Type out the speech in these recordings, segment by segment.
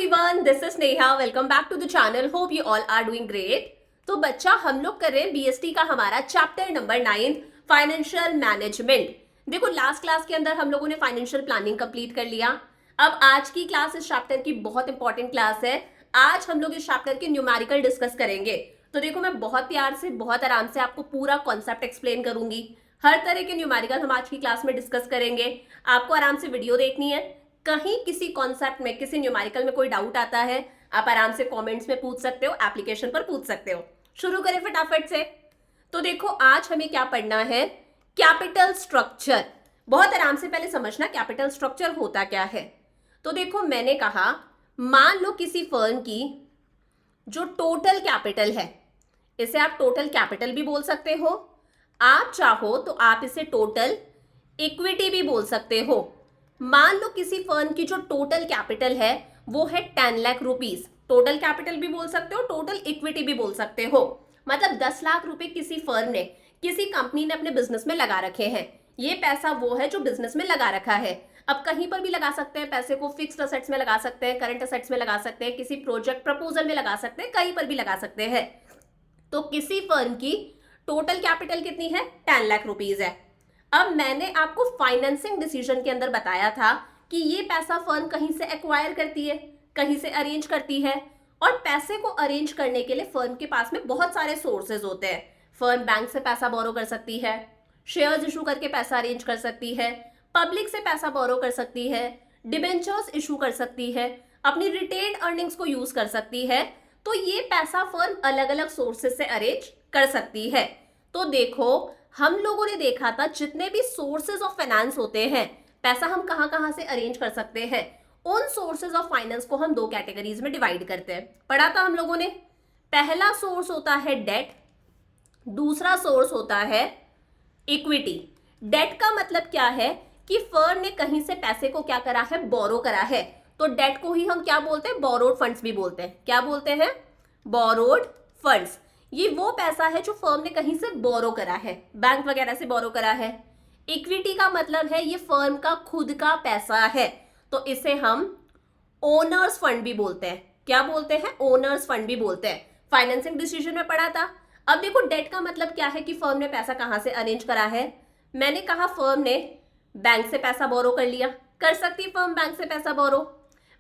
Everyone, this is Neha. Welcome back to the channel. Hope you all are doing great. तो बच्चा, हम लोग कर रहे हैं बीएसटी का हमारा चैप्टर नंबर 9 फाइनेंशियल मैनेजमेंट। देखो, लास्ट क्लास के अंदर हम लोगों ने फाइनेंशियल प्लानिंग कंप्लीट कर लिया। अब आज की क्लास इस चैप्टर की बहुत इंपॉर्टेंट क्लास है। आज हम लोग इस चैप्टर के न्यूमेरिकल डिस्कस करेंगे। तो देखो, मैं बहुत प्यार से, बहुत आराम से आपको पूरा कॉन्सेप्ट एक्सप्लेन करूंगी। हर तरह के न्यूमेरिकल हम आज की क्लास में डिस्कस करेंगे। आपको आराम से वीडियो देखनी है। कहीं किसी कॉन्सेप्ट में, किसी न्यूमेरिकल में कोई डाउट आता है, आप आराम से कमेंट्स में पूछ सकते हो, एप्लीकेशन पर पूछ सकते हो। शुरू करें फटाफट से। तो देखो, आज हमें क्या पढ़ना है, कैपिटल स्ट्रक्चर। बहुत आराम से पहले समझना कैपिटल स्ट्रक्चर होता क्या है। तो देखो, मैंने कहा मान लो किसी फर्म की जो टोटल कैपिटल है, इसे आप टोटल कैपिटल भी बोल सकते हो, आप चाहो तो आप इसे टोटल इक्विटी भी बोल सकते हो। मान लो किसी फर्म की जो टोटल कैपिटल है वो है 10 लाख रुपीस। टोटल कैपिटल भी बोल सकते हो, टोटल इक्विटी भी बोल सकते हो। मतलब 10 लाख रुपए किसी फर्म ने, किसी कंपनी ने अपने बिजनेस में लगा रखे हैं। ये पैसा वो है जो बिजनेस में लगा रखा है। अब कहीं पर भी लगा सकते हैं पैसे को, फिक्स्ड असेट्स में लगा सकते हैं, करंट असेट्स में लगा सकते हैं, किसी प्रोजेक्ट प्रपोजल में लगा सकते हैं, कहीं पर भी लगा सकते हैं। तो किसी फर्म की टोटल कैपिटल कितनी है? 10 लाख रुपीज है। अब मैंने आपको फाइनेंसिंग डिसीजन के अंदर बताया था कि ये पैसा फर्म कहीं से एक्वायर करती है, कहीं से अरेंज करती है। और पैसे को अरेंज करने के लिए फर्म के पास में बहुत सारे सोर्सेज होते हैं। फर्म बैंक से पैसा बोरो कर सकती है, शेयर्स इशू करके पैसा अरेंज कर सकती है, पब्लिक से पैसा बोरो कर सकती है, डिबेंचर्स इशू कर सकती है, अपनी रिटेन्ड अर्निंग्स को यूज कर सकती है। तो ये पैसा फर्म अलग अलग सोर्सेज से अरेंज कर सकती है। तो देखो, हम लोगों ने देखा था जितने भी सोर्सेज ऑफ फाइनेंस होते हैं, पैसा हम कहां कहां से अरेंज कर सकते हैं, उन सोर्सेज ऑफ फाइनेंस को हम दो कैटेगरीज में डिवाइड करते हैं। पढ़ा था हम लोगों ने। पहला सोर्स होता है डेट, दूसरा सोर्स होता है इक्विटी। डेट का मतलब क्या है कि फर्म ने कहीं से पैसे को क्या करा है, बोरो करा है। तो डेट को ही हम क्या बोलते हैं, बोरोड फंड्स भी बोलते हैं। क्या बोलते हैं? Borrowed funds. ये वो पैसा है जो फर्म ने कहीं से बोरो करा है, बैंक वगैरह से बोरो करा है। इक्विटी का मतलब है ये फर्म का खुद का पैसा है, तो इसे हम ओनर्स फंड भी बोलते हैं। क्या बोलते हैं? ओनर्स फंड भी बोलते हैं। फाइनेंसिंग डिसीजन में पढ़ा था। अब देखो, डेट का मतलब क्या है कि फर्म ने पैसा कहां से अरेंज करा है। मैंने कहा फर्म ने बैंक से पैसा बोरो कर लिया, कर सकती फर्म बैंक से पैसा बोरो।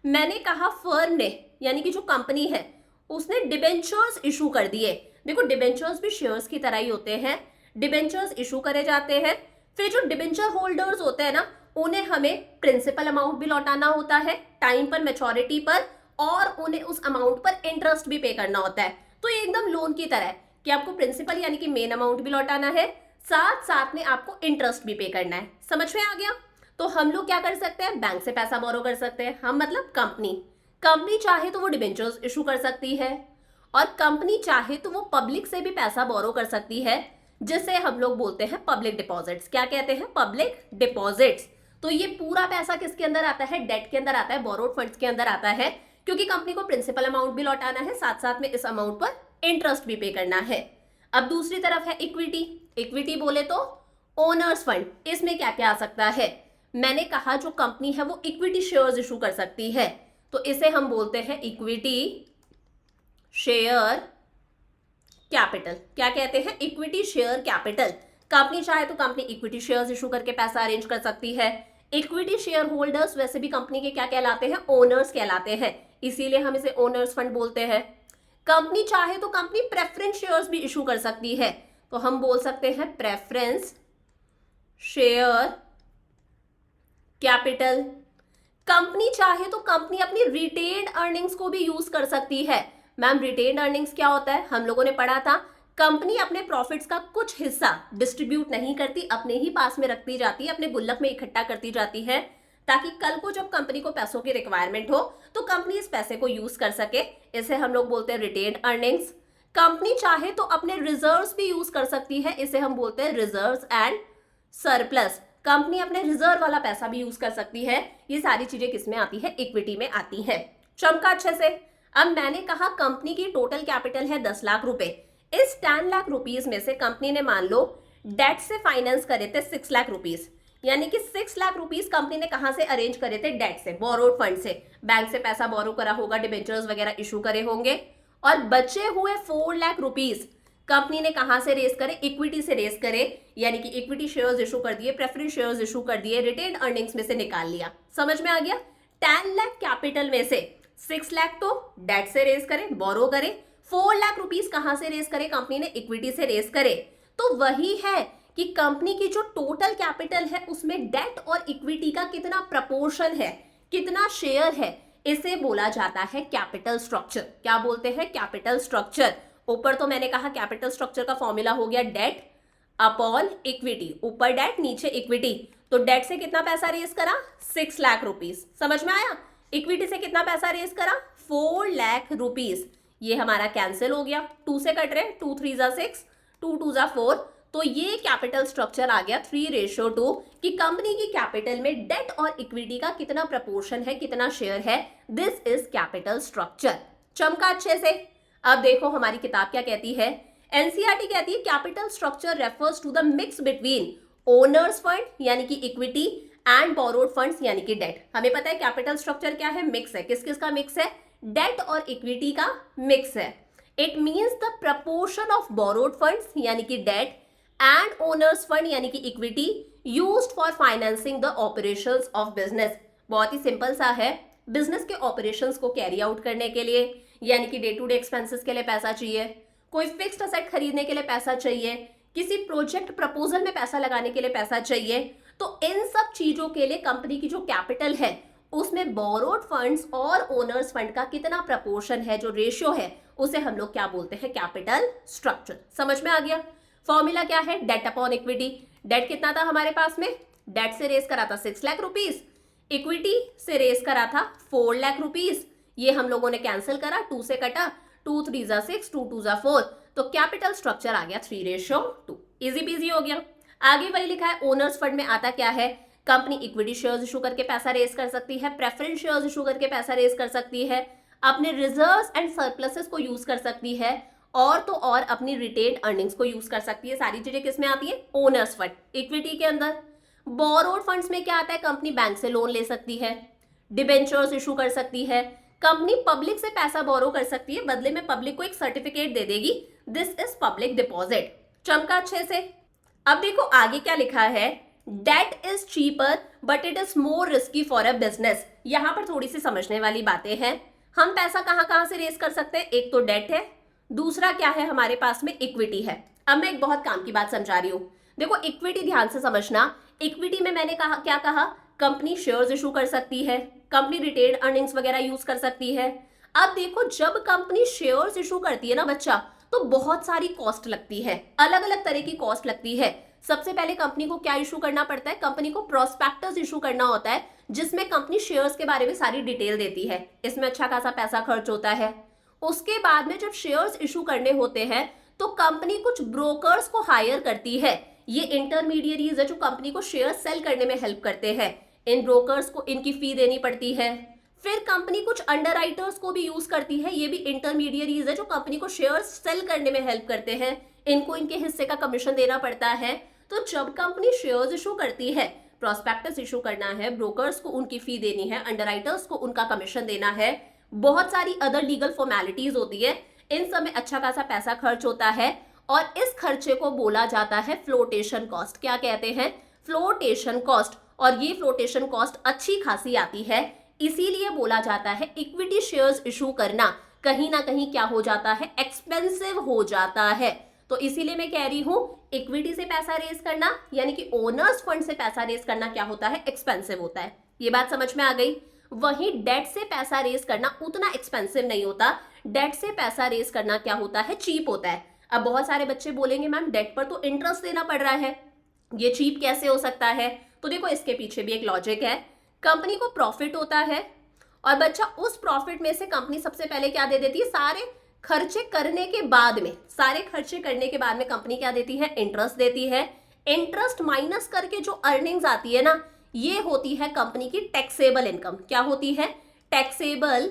मैंने कहा फर्म ने, यानी कि जो कंपनी है, उसने डिबेंचर्स इशू कर दिए। देखो, डिबेंचर्स भी शेयर्स की तरह ही होते हैं। डिबेंचर्स इशू करे जाते हैं, फिर जो डिबेंचर होल्डर्स होते हैं ना, उन्हें हमें प्रिंसिपल अमाउंट भी लौटाना होता है टाइम पर, मैच्योरिटी पर, और उन्हें उस अमाउंट पर इंटरेस्ट भी पे करना होता है। तो ये एकदम लोन की तरह है कि आपको प्रिंसिपल यानी कि मेन अमाउंट भी लौटाना है, साथ साथ में आपको इंटरेस्ट भी पे करना है। समझ में आ गया? तो हम लोग क्या कर सकते हैं, बैंक से पैसा बोरो कर सकते हैं। हम मतलब कंपनी चाहे तो वो डिबेंचर्स इशू कर सकती है, और कंपनी चाहे तो वो पब्लिक से भी पैसा बोरो कर सकती है, जिसे हम लोग बोलते हैं पब्लिक डिपॉजिट्स। क्या कहते हैं? Public deposits. तो ये पूरा पैसा किसके अंदर आता है? डेट के अंदर आता है, बोरोड फंड्स के अंदर आता है, क्योंकि कंपनी को प्रिंसिपल अमाउंट भी लौटाना है, साथ साथ में इस अमाउंट पर इंटरेस्ट भी पे करना है। अब दूसरी तरफ है इक्विटी। इक्विटी बोले तो ओनर्स फंड। इसमें क्या क्या आ सकता है? मैंने कहा जो कंपनी है वो इक्विटी शेयर्स इशू कर सकती है, तो इसे हम बोलते हैं इक्विटी शेयर कैपिटल। क्या कहते हैं? Equity share capital. कंपनी चाहे तो कंपनी इक्विटी शेयर्स इशू करके पैसा अरेंज कर सकती है। इक्विटी शेयर होल्डर्स वैसे भी कंपनी के क्या कहलाते हैं? ओनर्स कहलाते हैं, इसीलिए हम इसे ओनर्स फंड बोलते हैं। कंपनी चाहे तो कंपनी प्रेफरेंस शेयर्स भी इशू कर सकती है, तो हम बोल सकते हैं प्रेफरेंस शेयर कैपिटल। कंपनी चाहे तो कंपनी अपनी रिटेन्ड अर्निंग्स को भी यूज कर सकती है। मैम, रिटेन्ड अर्निंग्स क्या होता है? हम लोगों ने पढ़ा था, कंपनी अपने प्रॉफिट्स का कुछ हिस्सा डिस्ट्रीब्यूट नहीं करती, अपने ही पास में रखती जाती है, अपने गुल्लक में इकट्ठा करती जाती है, ताकि कल को जब कंपनी को पैसों की रिक्वायरमेंट हो तो कंपनी इस पैसे को यूज कर सके। इसे हम लोग बोलते हैं रिटेन्ड अर्निंग्स। कंपनी चाहे तो अपने रिजर्व्स भी यूज कर सकती है, इसे हम बोलते हैं रिजर्व्स एंड सरप्लस। कंपनी अपने रिजर्व वाला पैसा भी यूज कर सकती है। ये सारी चीजें किसमें आती है? इक्विटी में आती है। चमका अच्छे से। अब मैंने कहा कंपनी की टोटल कैपिटल है 10 लाख रुपए। इस 10 लाख रुपीज में से कंपनी ने मान लो डेट से फाइनेंस करे थे 6 लाख रुपीज, यानी कि 6 लाख रुपीस कंपनी ने कहां से अरेंज करे थे? डेट से, बोरोड फंड से, बैंक से पैसा बोरो करा होगा, डिबेंचर्स वगैरह इशू करे होंगे। और बचे हुए 4 लाख रुपीस कंपनी ने कहां से रेस करे? इक्विटी से रेस करे, यानी कि इक्विटी शेयर्स इशू कर दिए, प्रेफरेंस शेयर्स इशू कर दिए, रिटेन्ड अर्निंग्स में से निकाल लिया। समझ में आ गया? 10 लाख कैपिटल में से 6 लाख तो डेट से रेस करे, बोरो करे, 4 लाख रुपीस कहां से रेस करे? कंपनी ने इक्विटी से रेस करे। तो वही है कि कंपनी की जो टोटल कैपिटल है उसमें डेट और इक्विटी का कितना प्रपोर्शन है, कितना शेयर है, इसे बोला जाता है कैपिटल स्ट्रक्चर। क्या बोलते हैं? Capital structure. ऊपर तो मैंने कहा कैपिटल स्ट्रक्चर का फॉर्मूला हो गया डेट अपॉन इक्विटी, ऊपर डेट नीचे इक्विटी। तो डेट से कितना पैसा रेस करा? 6 लाख रुपीस। समझ में आया? इक्विटी से कितना पैसा रेस करा? 4 लाख रुपीस। ये हमारा कैंसिल हो गया, 2 से कट रहे, 2 3 जा 6, 2 2 जा 4। तो ये कैपिटल स्ट्रक्चर आ गया 3:2 कि कंपनी की कैपिटल में डेट और इक्विटी का कितना प्रपोर्शन है, कितना शेयर है। This is capital structure. चमका अच्छे से? अब देखो हमारी किताब क्या कहती है। एनसीईआरटी कहती है capital structure refers to the mix between owners fund यानी कि इक्विटी एंड बोरोड फंड्स यानी कि डेट। हमें पता है कैपिटल स्ट्रक्चर क्या है? मिक्स है। किस किस का मिक्स है? डेट और इक्विटी का मिक्स है। It means the proportion of borrowed funds यानी कि डेट एंड ओनर्स फंड यानी कि equity used for financing the operations of business. बहुत ही सिंपल सा है, बिजनेस के ऑपरेशंस को कैरी आउट करने के लिए, यानी कि डे टू डे एक्सपेंसेस के लिए पैसा चाहिए, कोई फिक्स्ड असेट खरीदने के लिए पैसा चाहिए, किसी प्रोजेक्ट प्रपोजल में पैसा लगाने के लिए पैसा चाहिए। तो इन सब चीजों के लिए कंपनी की जो कैपिटल है उसमें बोरोड फंड्स और ओनर्स फंड का कितना प्रपोर्शन है, जो रेशियो है, उसे हम लोग क्या बोलते हैं? Capital structure. समझ में आ गया? फॉर्मूला क्या है? Date upon equity. डेट कितना था हमारे पास में? डेट से रेस करा था 6 लाख रुपीस, इक्विटी से रेस करा था 4 लाख रुपीस। ये हम लोगों ने कैंसिल करा, 2 से कटा, 2 3 जा 6, 2 2 जा 4। तो कैपिटल स्ट्रक्चर आ गया 3:2। इजी पीजी हो गया। आगे वही लिखा है ओनर्स फंड में आता क्या है? कंपनी इक्विटी शेयर्स इशू करके पैसा रेस कर सकती है, प्रेफरेंस शेयर्स इशू करके पैसा रेस कर सकती है, अपने रिजर्व्स एंड सरप्लसेस को यूज कर सकती है, और तो और अपनी रिटेन्ड अर्निंग्स को यूज कर सकती है। सारी चीजें किसमें आती है? ओनर्स फंड, इक्विटी के अंदर। बोरोड फंड्स में क्या आता है? कंपनी बैंक से लोन ले सकती है, डिबेंचर्स इशू कर सकती है, कंपनी पब्लिक से पैसा बोरो कर सकती है, बदले में पब्लिक को एक सर्टिफिकेट दे देगी। This is public deposit. चमका अच्छे से? अब देखो आगे क्या लिखा है, debt is cheaper but it is more risky for a business. यहां पर थोड़ी सी समझने वाली बातें हैं। हम पैसा कहां कहां से रेस कर सकते हैं? एक तो डेट है, दूसरा क्या है हमारे पास में? इक्विटी है। अब मैं एक बहुत काम की बात समझा रही हूं। देखो इक्विटी ध्यान से समझना। इक्विटी में मैंने कहा, क्या कहा? कंपनी शेयर्स इशू कर सकती है, कंपनी रिटेन्ड अर्निंग्स वगैरह यूज कर सकती है। अब देखो जब कंपनी शेयर्स इशू करती है ना बच्चा, तो बहुत सारी कॉस्ट लगती है, अलग अलग तरह की कॉस्ट लगती है। सबसे पहले कंपनी को क्या इशू करना पड़ता है? कंपनी को प्रोस्पेक्टस इशू करना होता है, जिसमें कंपनी शेयर्स के बारे में सारी डिटेल देती है। इसमें अच्छा खासा पैसा खर्च होता है। उसके बाद में जब शेयर्स इशू करने होते हैं तो कंपनी कुछ ब्रोकर्स को हायर करती है। ये इंटरमीडिएरीज है जो कंपनी को शेयर सेल करने में हेल्प करते हैं। इन ब्रोकर्स को इनकी फी देनी पड़ती है। फिर कंपनी कुछ अंडरराइटर्स को भी यूज करती है, ये भी इंटरमीडिएरीज है जो कंपनी को शेयर्स सेल करने में हेल्प करते हैं। इनको इनके हिस्से का कमीशन देना पड़ता है। तो जब कंपनी शेयर्स इशू करती है, प्रोस्पेक्टस इशू करना है, ब्रोकर्स को उनकी फी देनी है, अंडरराइटर्स को उनका कमीशन देना है, बहुत सारी अदर लीगल फॉर्मेलिटीज होती है, इन सब में अच्छा खासा पैसा खर्च होता है। और इस खर्चे को बोला जाता है फ्लोटेशन कॉस्ट। क्या कहते हैं? Flotation cost. और ये फ्लोटेशन कॉस्ट अच्छी खासी आती है, इसीलिए बोला जाता है इक्विटी शेयर्स इशू करना कहीं ना कहीं क्या हो जाता है? एक्सपेंसिव हो जाता है। तो इसीलिए मैं कह रही हूं इक्विटी से पैसा रेज करना यानी कि ओनर्स फंड से पैसा रेज करना क्या होता है? एक्सपेंसिव होता है। ये बात समझ में आ गई? वहीं डेट से पैसा रेज करना उतना एक्सपेंसिव नहीं होता। डेट से पैसा रेज करना क्या होता है? चीप होता है। अब बहुत सारे बच्चे बोलेंगे मैम डेट पर तो इंटरेस्ट देना पड़ रहा है, ये चीप कैसे हो सकता है? तो देखो इसके पीछे भी एक लॉजिक है। कंपनी को प्रॉफिट होता है और बच्चा उस प्रॉफिट में से कंपनी सबसे पहले क्या दे देती है? सारे खर्चे करने के बाद में कंपनी क्या देती है? इंटरेस्ट देती है। इंटरेस्ट माइनस करके जो अर्निंग्स आती है ना, ये होती है कंपनी की टैक्सेबल इनकम। क्या होती है? Taxable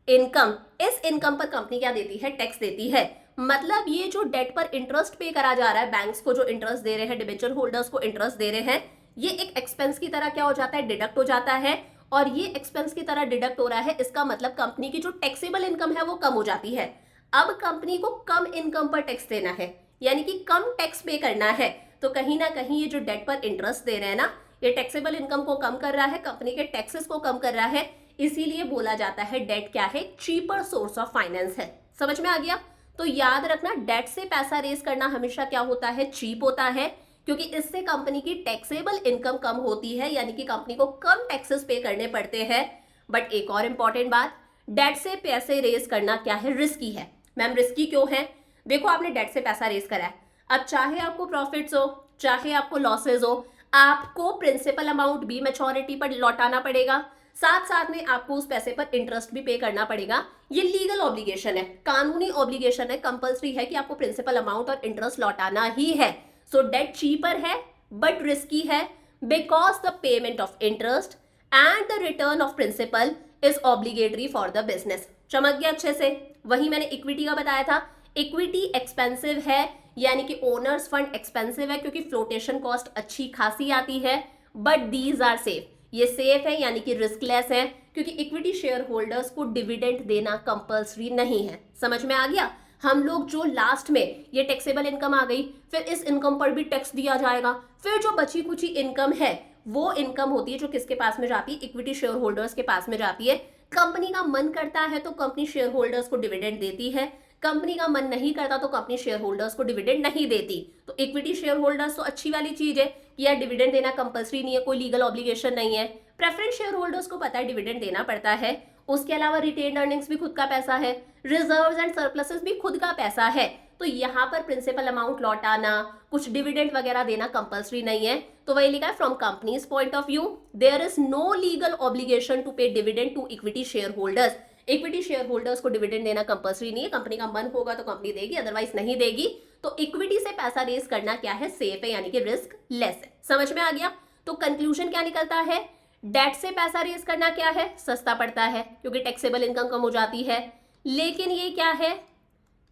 income. इस इनकम पर कंपनी क्या देती है? टैक्स देती है। मतलब ये जो डेट पर इंटरेस्ट पे करा जा रहा है, बैंक्स को जो इंटरेस्ट दे रहे हैं, डिबेंचर होल्डर्स को इंटरेस्ट दे रहे हैं, ये एक एक्सपेंस की तरह क्या हो जाता है, डिडक्ट हो जाता है, और ये एक्सपेंस की तरह डिडक्ट हो रहा है, इसका मतलब कंपनी की जो टैक्सेबल इनकम है वो कम हो जाती है। अब कंपनी को कम इनकम पर टैक्स देना है, यानी कि कम टैक्स पे करना है, तो कहीं ना कहीं ये जो डेट पर इंटरेस्ट दे रहे हैं ना, ये टैक्सेबल इनकम को कम कर रहा है, कंपनी के टैक्सेस को कम कर रहा है, इसीलिए बोला जाता है डेट क्या है, चीपर सोर्स ऑफ फाइनेंस है। समझ में आ गया? तो याद रखना, डेट से पैसा रेज करना हमेशा क्या होता है, चीप होता है, क्योंकि इससे कंपनी की टैक्सेबल इनकम कम होती है, यानी कि कंपनी को कम टैक्सेस पे करने पड़ते हैं। बट एक और इंपॉर्टेंट बात, डेट से पैसे रेज करना क्या है, रिस्की है। मैम रिस्की क्यों है? देखो आपने डेट से पैसा रेज करा है, अब चाहे आपको प्रॉफिट्स हो चाहे आपको लॉसेज हो, आपको प्रिंसिपल अमाउंट भी मैच्योरिटी पर लौटाना पड़ेगा, साथ साथ में आपको उस पैसे पर इंटरेस्ट भी पे करना पड़ेगा। ये लीगल ऑब्लिगेशन है, कानूनी ऑब्लिगेशन है, कंपल्सरी है कि आपको प्रिंसिपल अमाउंट और इंटरेस्ट लौटाना ही है। सो डेट चीपर है बट रिस्की है, because the payment of interest and the return of principal is obligatory for the business. चमक गया अच्छे से? वही मैंने इक्विटी का बताया था, इक्विटी एक्सपेंसिव है, यानी कि ओनर्स फंड एक्सपेंसिव है क्योंकि फ्लोटेशन कॉस्ट अच्छी खासी आती है, बट दीज आर सेफ, ये सेफ है यानी कि रिस्कलेस है, क्योंकि इक्विटी शेयर होल्डर्स को डिविडेंड देना कंपल्सरी नहीं है। समझ में आ गया? हम लोग जो लास्ट में ये टैक्सेबल इनकम आ गई, फिर इस इनकम पर भी टैक्स दिया जाएगा, फिर जो बची कुची इनकम है वो इनकम होती है जो किसके पास में जाती है, इक्विटी शेयर होल्डर्स के पास में जाती है। कंपनी का मन करता है तो कंपनी शेयर होल्डर्स को डिविडेंड देती है, कंपनी का मन नहीं करता तो कंपनी शेयर होल्डर्स को डिविडेंड नहीं देती। तो इक्विटी शेयर होल्डर्स तो अच्छी वाली चीज है कि यार डिविडेंड देना कंपल्सरी नहीं है, कोई लीगल ऑब्लिगेशन नहीं है। प्रेफरेंस शेयर होल्डर्स को पता है डिविडेंड देना पड़ता है, उसके अलावा रिटेन्ड अर्निंग्स भी खुद का पैसा है, रिजर्व्स एंड सरप्लसेस भी खुद का पैसा है, तो यहाँ पर प्रिंसिपल अमाउंट लौटाना, कुछ डिविडेंड वगैरह देना कंपल्सरी नहीं है। तो वही लिखा है, from company's point of view there is no legal obligation to pay dividend to equity share holders. Equity share holders को डिविडेंड देना कंपल्सरी नहीं है, कंपनी का मन होगा तो कंपनी देगी, अदरवाइज नहीं देगी। तो इक्विटी से पैसा रेज करना क्या है, सेफ है, यानी कि रिस्क लेस है। समझ में आ गया? तो कंक्लूजन क्या निकलता है, डेट से पैसा रेज करना क्या है, सस्ता पड़ता है क्योंकि टैक्सेबल इनकम कम हो जाती है, लेकिन ये क्या है,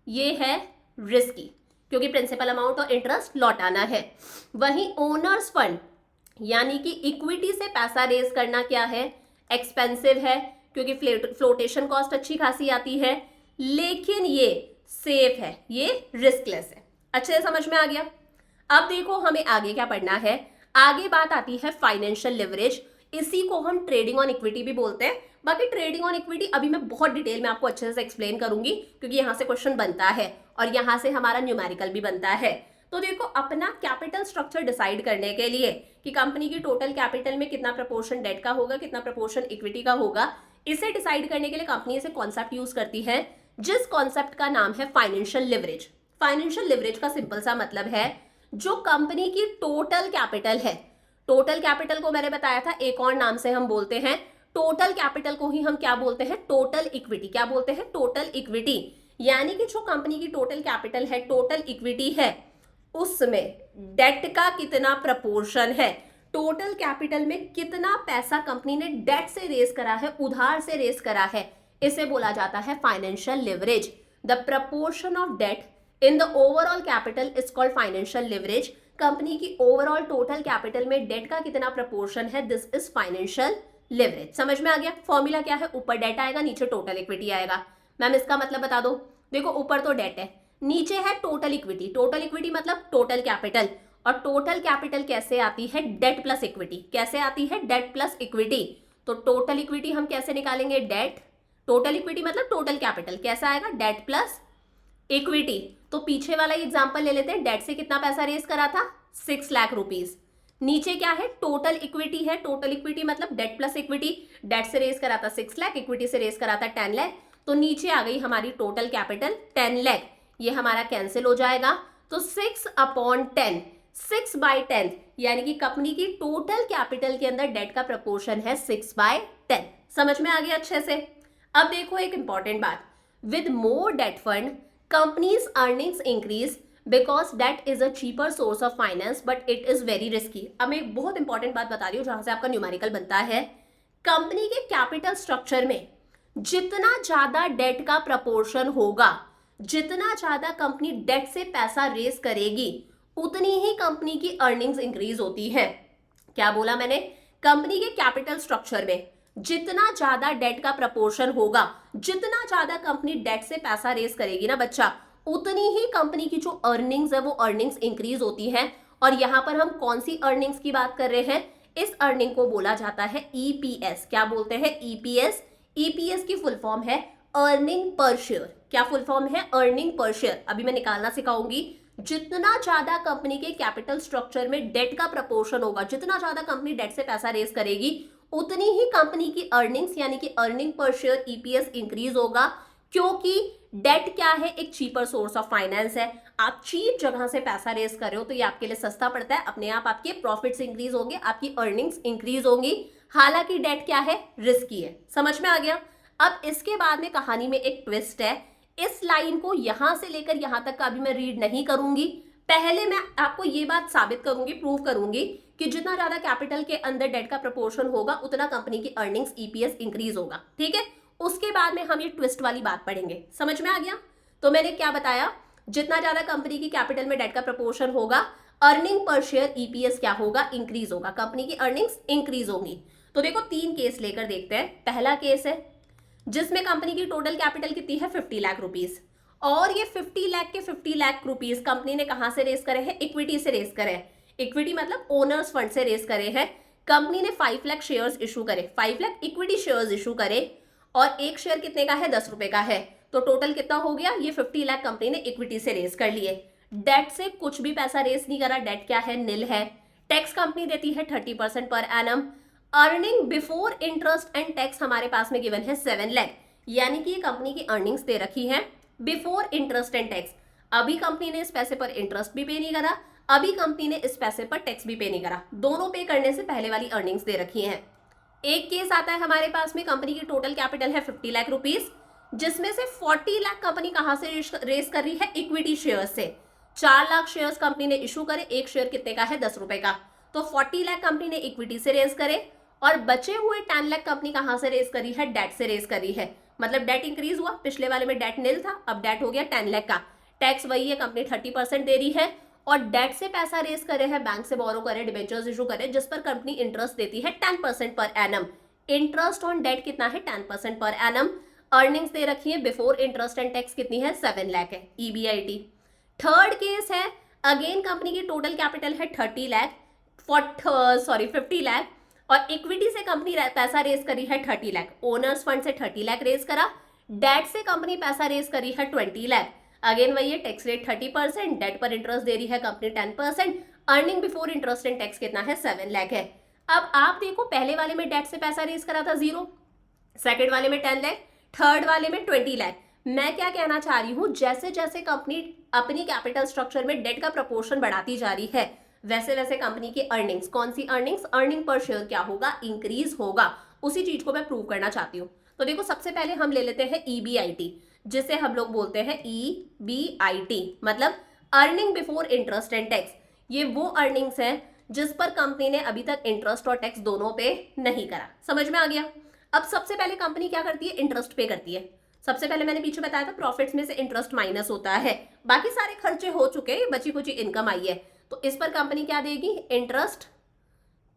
ये है रिस्की क्योंकि प्रिंसिपल अमाउंट और इंटरेस्ट लौटाना है। वहीं ओनर्स फंड यानी कि इक्विटी से पैसा रेज करना क्या है, एक्सपेंसिव है क्योंकि फ्लोटेशन कॉस्ट अच्छी खासी आती है, लेकिन ये सेफ है, ये रिस्कलेस है। अच्छे से समझ में आ गया? अब देखो हमें आगे क्या पढ़ना है, आगे बात आती है फाइनेंशियल लिवरेज, इसी को हम ट्रेडिंग ऑन इक्विटी भी बोलते हैं। बाकी ट्रेडिंग ऑन इक्विटी अभी मैं बहुत डिटेल में आपको अच्छे से एक्सप्लेन करूंगी क्योंकि यहां से क्वेश्चन बनता है और यहां से हमारा न्यूमेरिकल भी बनता है। तो देखो अपना कैपिटल स्ट्रक्चर डिसाइड करने के लिए कि कंपनी की टोटल कैपिटल में कितना प्रपोर्शन डेट का होगा, कितना प्रपोर्शन इक्विटी का होगा, इसे डिसाइड करने के लिए कंपनी से कॉन्सेप्ट यूज करती है जिस कॉन्सेप्ट का नाम है फाइनेंशियल लिवरेज। फाइनेंशियल लिवरेज का सिंपल सा मतलब है जो कंपनी की टोटल कैपिटल है, टोटल कैपिटल को मैंने बताया था एक और नाम से हम बोलते हैं, टोटल कैपिटल को ही हम क्या बोलते हैं, टोटल इक्विटी। क्या बोलते हैं, टोटल इक्विटी। यानी कि जो कंपनी की टोटल कैपिटल है, टोटल इक्विटी है, उसमें डेट का कितना प्रपोर्शन है, टोटल कैपिटल में कितना पैसा कंपनी ने डेट से रेज करा है, उधार से रेज करा है, इसे बोला जाता है financial leverage. The proportion of debt in the overall capital is called financial leverage. Company की ओवरऑल टोटल कैपिटल में डेट का कितना प्रपोर्शन है, दिस इज फाइनेंशियल लिवरेज। समझ में आ गया? फॉर्मूला क्या है, ऊपर डेट आएगा, नीचे टोटल इक्विटी आएगा। मैम इसका मतलब बता दो। देखो ऊपर तो डेट है, नीचे है टोटल इक्विटी। टोटल इक्विटी मतलब टोटल कैपिटल, और टोटल कैपिटल कैसे आती है, डेट प्लस इक्विटी। कैसे आती है, डेट प्लस इक्विटी। तो टोटल इक्विटी हम कैसे निकालेंगे, डेट, टोटल इक्विटी मतलब टोटल कैपिटल, कैसा आएगा, डेट प्लस इक्विटी। तो पीछे वाला एग्जांपल ले लेते हैं, डेट से कितना पैसा रेज करा था, 6 लाख रुपीज। नीचे क्या है, टोटल इक्विटी है, टोटल इक्विटी मतलब डेट प्लस इक्विटी, डेट से रेज करा था 6 लाख, इक्विटी से रेज करा था 10 लाख, तो नीचे आ गई हमारी टोटल कैपिटल 10 लाख। ये हमारा कैंसिल हो जाएगा, तो 6/10, 6/10 यानी कि कंपनी की टोटल कैपिटल के अंदर डेट का प्रपोर्शन है 6/10। समझ में आ गया अच्छे से? अब देखो एक इंपॉर्टेंट बात, with more debt fund companies earnings increase because debt is a cheaper source of finance but it is very risky. अब मैं एक बहुत इंपॉर्टेंट बात बता रही हूँ जहां से आपका न्यूमेरिकल बनता है। कंपनी के कैपिटल स्ट्रक्चर में जितना ज्यादा डेट का प्रपोर्शन होगा, जितना ज्यादा कंपनी डेट से पैसा रेज करेगी, उतनी ही कंपनी की अर्निंग्स इंक्रीज होती है। क्या बोला मैंने? कंपनी के कैपिटल स्ट्रक्चर में जितना ज्यादा डेट का प्रपोर्शन होगा, जितना ज्यादा कंपनी डेट से पैसा रेस करेगी ना बच्चा, उतनी ही कंपनी की जो अर्निंग्स है वो अर्निंग्स इंक्रीज होती है। और यहां पर हम कौन सी अर्निंग्स की बात कर रहे हैं? इस अर्निंग को बोला जाता है ईपीएस। क्या बोलते हैं? ईपीएस। ईपीएस की फुल फॉर्म है अर्निंग पर शेयर। क्या फुल फॉर्म है? Earning per share. अभी मैं निकालना सिखाऊंगी। जितना ज्यादा कंपनी के कैपिटल स्ट्रक्चर में डेट का प्रपोर्शन होगा, जितना ज्यादा कंपनी डेट से पैसा रेस करेगी, उतनी ही कंपनी की अर्निंग्स यानी कि earning per share EPS increase होगा। क्योंकि डेट क्या है? एक चीपर सोर्स ऑफ फाइनेंस है। आप चीप जगह से पैसा रेस कर रहे हो तो ये आपके लिए सस्ता पड़ता है, अपने आप आपके प्रॉफिट्स इंक्रीज होंगे, आपकी अर्निंग्स इंक्रीज होंगी। हालांकि डेट क्या है? रिस्की है। समझ में आ गया? अब इसके बाद में कहानी में एक ट्विस्ट है। इस लाइन को यहां से लेकर यहां तक का अभी मैं रीड नहीं करूंगी। पहले मैं आपको ये बात साबित करूंगी, प्रूव करूंगी कि जितना ज्यादा कैपिटल के अंदर डेट का प्रपोर्शन होगा उतना कंपनी की अर्निंग्स ईपीएस इंक्रीज होगा। ठीक है, उसके बाद में हम ये ट्विस्ट वाली बात पढ़ेंगे। समझ में आ गया? तो मैंने क्या बताया? जितना ज्यादा कंपनी की कैपिटल में डेट का प्रपोर्शन होगा, अर्निंग पर शेयर ईपीएस क्या होगा? इंक्रीज होगा, कंपनी की अर्निंग्स इंक्रीज होंगी। तो देखो 3 केस लेकर देखते हैं। पहला केस है जिसमें कंपनी की टोटल कैपिटल कितनी है? 50 लाख रुपीस। और ये 50 लाख के 50 लाख रुपीस कंपनी ने कहां से रेस करे हैं? इक्विटी से रेस करे हैं। इक्विटी मतलब ओनर्स फंड से रेस करे हैं। कंपनी ने 5 लाख शेयर्स इशू करे, 5 लाख इक्विटी शेयर्स इशू करे, और एक शेयर कितने का है? 10 रुपए का है। तो टोटल कितना हो गया? ये 50 लाख कंपनी ने इक्विटी से रेस कर लिए। डेट से कुछ भी पैसा रेस नहीं करा। डेट क्या है? निल है। टैक्स कंपनी देती है 30% per annum. Earning before interest and tax हमारे पास में गिवन है 7 लाख, यानी कि ये कंपनी की अर्निंग्स दे रखी है बिफोर इंटरेस्ट एंड टैक्स। अभी कंपनी ने इस पैसे पर इंटरेस्ट भी पे नहीं करा, अभी कंपनी ने इस पैसे पर टैक्स भी पे नहीं करा। दोनों पे करने से पहले वाली अर्निंग्स दे रखी हैं। एक केस आता है हमारे पास में, कंपनी की टोटल कैपिटल है 50 लाख रुपीस, जिसमें से 40 लाख कंपनी कहां से रेस कर रही है? इक्विटी शेयर से। 4 लाख शेयर्स कंपनी ने इशू करे, एक शेयर कितने का है? 10 रुपए का। तो 40 लाख कंपनी ने इक्विटी से रेस करे, और बचे हुए 10 लाख कंपनी कहां से रेस करी है? डेट से रेस करी है। मतलब डेट इंक्रीज हुआ, पिछले वाले में डेट निल था, अब डेट हो गया 10 लाख का। टैक्स वही है, कंपनी 30% दे रही है, और डेट से पैसा रेस करे है, बैंक से बोरो करे, डिबेंचर्स इशू करे, जिस पर कंपनी इंटरेस्ट देती है 10% per annum. Interest on date कितना है? 10% पर एनम। अर्निंग्स दे रखी है बिफोर इंटरेस्ट एंड टैक्स कितनी है? 7 लाख है, ईबीआईटी। थर्ड केस है, अगेन कंपनी की टोटल कैपिटल है 50 लाख, और इक्विटी से कंपनी पैसा रेस करी है 30 लाख, ओनर्स फंड से 30 लाख रेस करा, डेट से कंपनी पैसा रेस करी है 20 लाख। अगेन वही है, टैक्स रेट 30%, डेट पर इंटरेस्ट दे रही है company 10%, earning before interest and tax कितना है? 7 लाख है। अब आप देखो, पहले वाले में डेट से पैसा रेस करा था 0, सेकेंड वाले में 10 लाख, थर्ड वाले में 20 लाख। मैं क्या कहना चाह रही हूं, जैसे जैसे कंपनी अपनी कैपिटल स्ट्रक्चर में डेट का प्रपोर्शन बढ़ाती जा रही है, वैसे वैसे कंपनी की अर्निंग्स, कौन सी अर्निंग्स? अर्निंग पर शेयर क्या होगा? इंक्रीज होगा। उसी चीज को मैं प्रूव करना चाहती हूँ। तो देखो, सबसे पहले हम ले लेते हैं ईबीआईटी, जिसे हम लोग बोलते हैं ईबीआईटी, मतलब earning before interest and tax. ये वो अर्निंग्स है जिस पर कंपनी ने अभी तक इंटरेस्ट और टैक्स दोनों पे नहीं करा। समझ में आ गया? अब सबसे पहले कंपनी क्या करती है? इंटरेस्ट पे करती है। सबसे पहले मैंने पीछे बताया था, प्रॉफिट्स में से इंटरेस्ट माइनस होता है, बाकी सारे खर्चे हो चुके हैं, बची कुछ इनकम आई है, तो इस पर कंपनी क्या देगी? इंटरेस्ट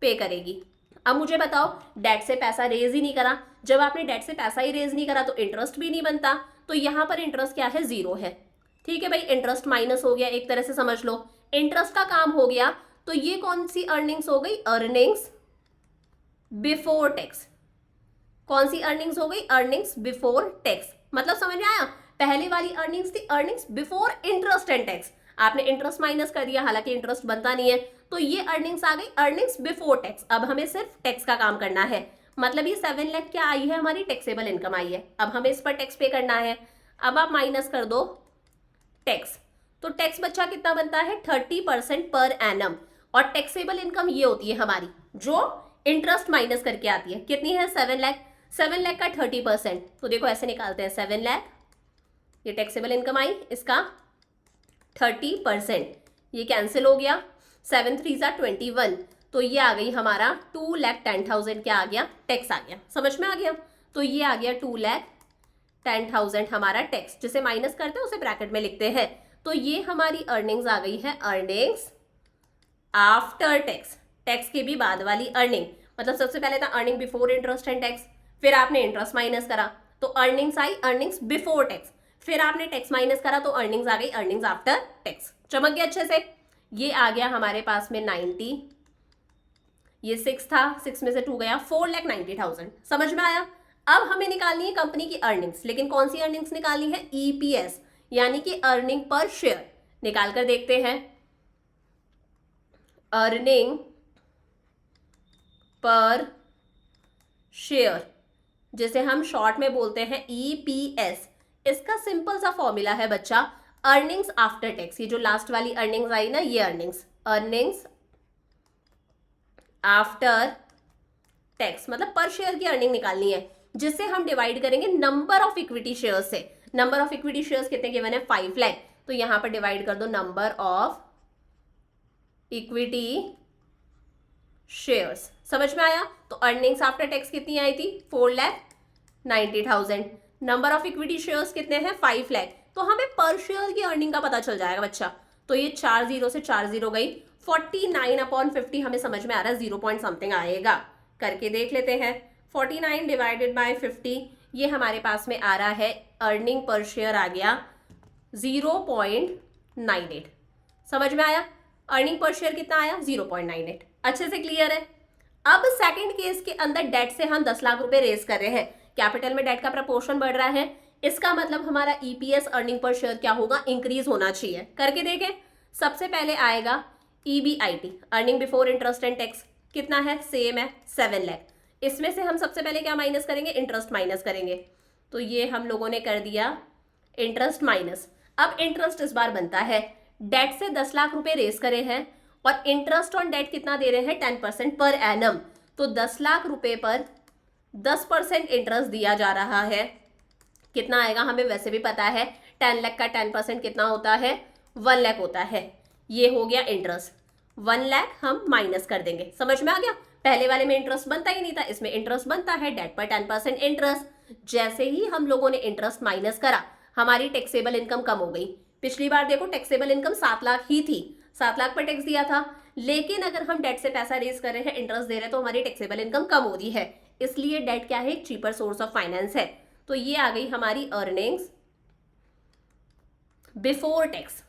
पे करेगी। अब मुझे बताओ, डेट से पैसा रेज ही नहीं करा, जब आपने डेट से पैसा ही रेज नहीं करा तो इंटरेस्ट भी नहीं बनता, तो यहां पर इंटरेस्ट क्या है? 0 है। ठीक है भाई, इंटरेस्ट माइनस हो गया, एक तरह से समझ लो इंटरेस्ट का काम हो गया। तो ये कौन सी अर्निंग्स हो गई? Earnings before tax. कौन सी अर्निंग्स हो गई? Earnings before tax. मतलब समझ में आया? पहले वाली अर्निंग्स थी earnings before interest and tax, आपने इंटरेस्ट माइनस कर दिया, हालांकि इंटरेस्ट बनता नहीं है, तो ये अर्निंग्स आ गई अर्निंग्स बिफोर टैक्स। अब हमें सिर्फ टैक्स का काम करना है, मतलब ये 7 लाख क्या आई है? हमारी टैक्सेबल इनकम आई है। अब हमें इस पर टैक्स पे करना है। अब आप माइनस कर दो टैक्स, तो टैक्स बच्चा कितना बनता है? 30% पर एनम। और टैक्सेबल इनकम ये होती है हमारी जो इंटरेस्ट माइनस करके आती है। कितनी है? 7 लाख। 7 लाख का 30%, तो देखो ऐसे निकालते हैं, 7 लाख ये टैक्सेबल इनकम आई, इसका 30%, ये कैंसिल हो गया, 7 3 जा 21, तो ये आ गई हमारा 2,10,000, क्या आ गया? टैक्स आ गया। समझ में आ गया? तो ये आ गया 2,10,000 हमारा टैक्स, जिसे माइनस करते हैं उसे ब्रैकेट में लिखते हैं। तो ये हमारी अर्निंग्स आ गई है, अर्निंग्स आफ्टर टैक्स। टैक्स के भी बाद वाली अर्निंग, मतलब सबसे पहले था earning before interest and tax, फिर आपने इंटरेस्ट माइनस करा तो अर्निंग्स आई अर्निंग्स बिफोर टैक्स, फिर आपने टैक्स माइनस करा तो अर्निंग्स आ गई अर्निंग्स आफ्टर टैक्स। चमक गया अच्छे से। ये आ गया हमारे पास में 90, ये 6 था, 6 में से 2 गया, 4,90,000। समझ में आया। अब हमें निकालनी है कंपनी की अर्निंग्स, लेकिन कौन सी अर्निंग्स निकालनी है? ईपीएस यानी कि अर्निंग पर शेयर। निकाल कर देखते हैं। अर्निंग पर शेयर जिसे हम शॉर्ट में बोलते हैं ईपीएस, इसका सिंपल सा फॉर्मूला है बच्चा अर्निंग्स आफ्टर टैक्स। ये जो लास्ट वाली अर्निंग्स आई ना, ये अर्निंग्स आफ्टर टैक्स, मतलब पर शेयर की अर्निंग निकालनी है, जिससे हम डिवाइड करेंगे नंबर ऑफ इक्विटी शेयर्स से। नंबर ऑफ इक्विटी शेयर्स कितने गिवन है? 5 लाख। तो यहां पर डिवाइड कर दो नंबर ऑफ इक्विटी शेयर्स। समझ में आया। तो अर्निंग्स आफ्टर टैक्स कितनी आई थी? 4,90,000। नंबर ऑफ इक्विटी शेयर्स कितने हैं? 5 लाख। तो हमें पर शेयर की अर्निंग का पता चल जाएगा बच्चा। तो ये 4 0 से 4 0 गई, 49/50 हमें समझ में आ रहा है 0 पॉइंट समथिंग आएगा। करके देख लेते हैं। 49 डिवाइडेड बाय 50, ये हमारे पास में आ रहा है अर्निंग पर शेयर आ गया 0.98। समझ में आया। अर्निंग पर शेयर कितना आया? 0.98। अच्छे से क्लियर है। अब सेकंड केस के अंदर डेट से हम 10 लाख रुपए रेज कर रहे हैं, कैपिटल में डेट का प्रपोर्शन बढ़ रहा है, इसका मतलब हमारा ईपीएस अर्निंग पर शेयर क्या होगा? इंक्रीज होना चाहिए। करके देखें। सबसे पहले आएगा EBIT earning before interest and tax, कितना है? सेम है 7 लाख। इसमें से हम सबसे पहले क्या माइनस करेंगे? इंटरेस्ट माइनस करेंगे। तो ये हम लोगों ने कर दिया इंटरेस्ट माइनस। अब इंटरेस्ट इस बार बनता है, डेट से 10 लाख रुपए रेस करे हैं और इंटरेस्ट ऑन डेट कितना दे रहे हैं? 10% पर एनम। तो 10 लाख रुपए पर 10% इंटरेस्ट दिया जा रहा है। कितना आएगा? हमें वैसे भी पता है 10 लाख का 10% कितना होता है? 1 लाख होता है। ये हो गया इंटरेस्ट। 1 लाख हम माइनस कर देंगे। समझ में आ गया। पहले वाले में इंटरेस्ट बनता ही नहीं था, इसमें इंटरेस्ट बनता है, डेट पर 10% इंटरेस्ट। जैसे ही हम लोगों ने इंटरेस्ट माइनस करा, हमारी टैक्सेबल इनकम कम हो गई। पिछली बार देखो टैक्सेबल इनकम 7 लाख ही थी, 7 लाख पर टैक्स दिया था, लेकिन अगर हम डेट से पैसा रेज कर रहे हैं, इंटरेस्ट दे रहे हैं, तो हमारी टैक्सेबल इनकम कम हो रही है। इसलिए डेट क्या है? एक चीपर सोर्स ऑफ फाइनेंस है। तो ये आ गई हमारी अर्निंग्स बिफोर टैक्स।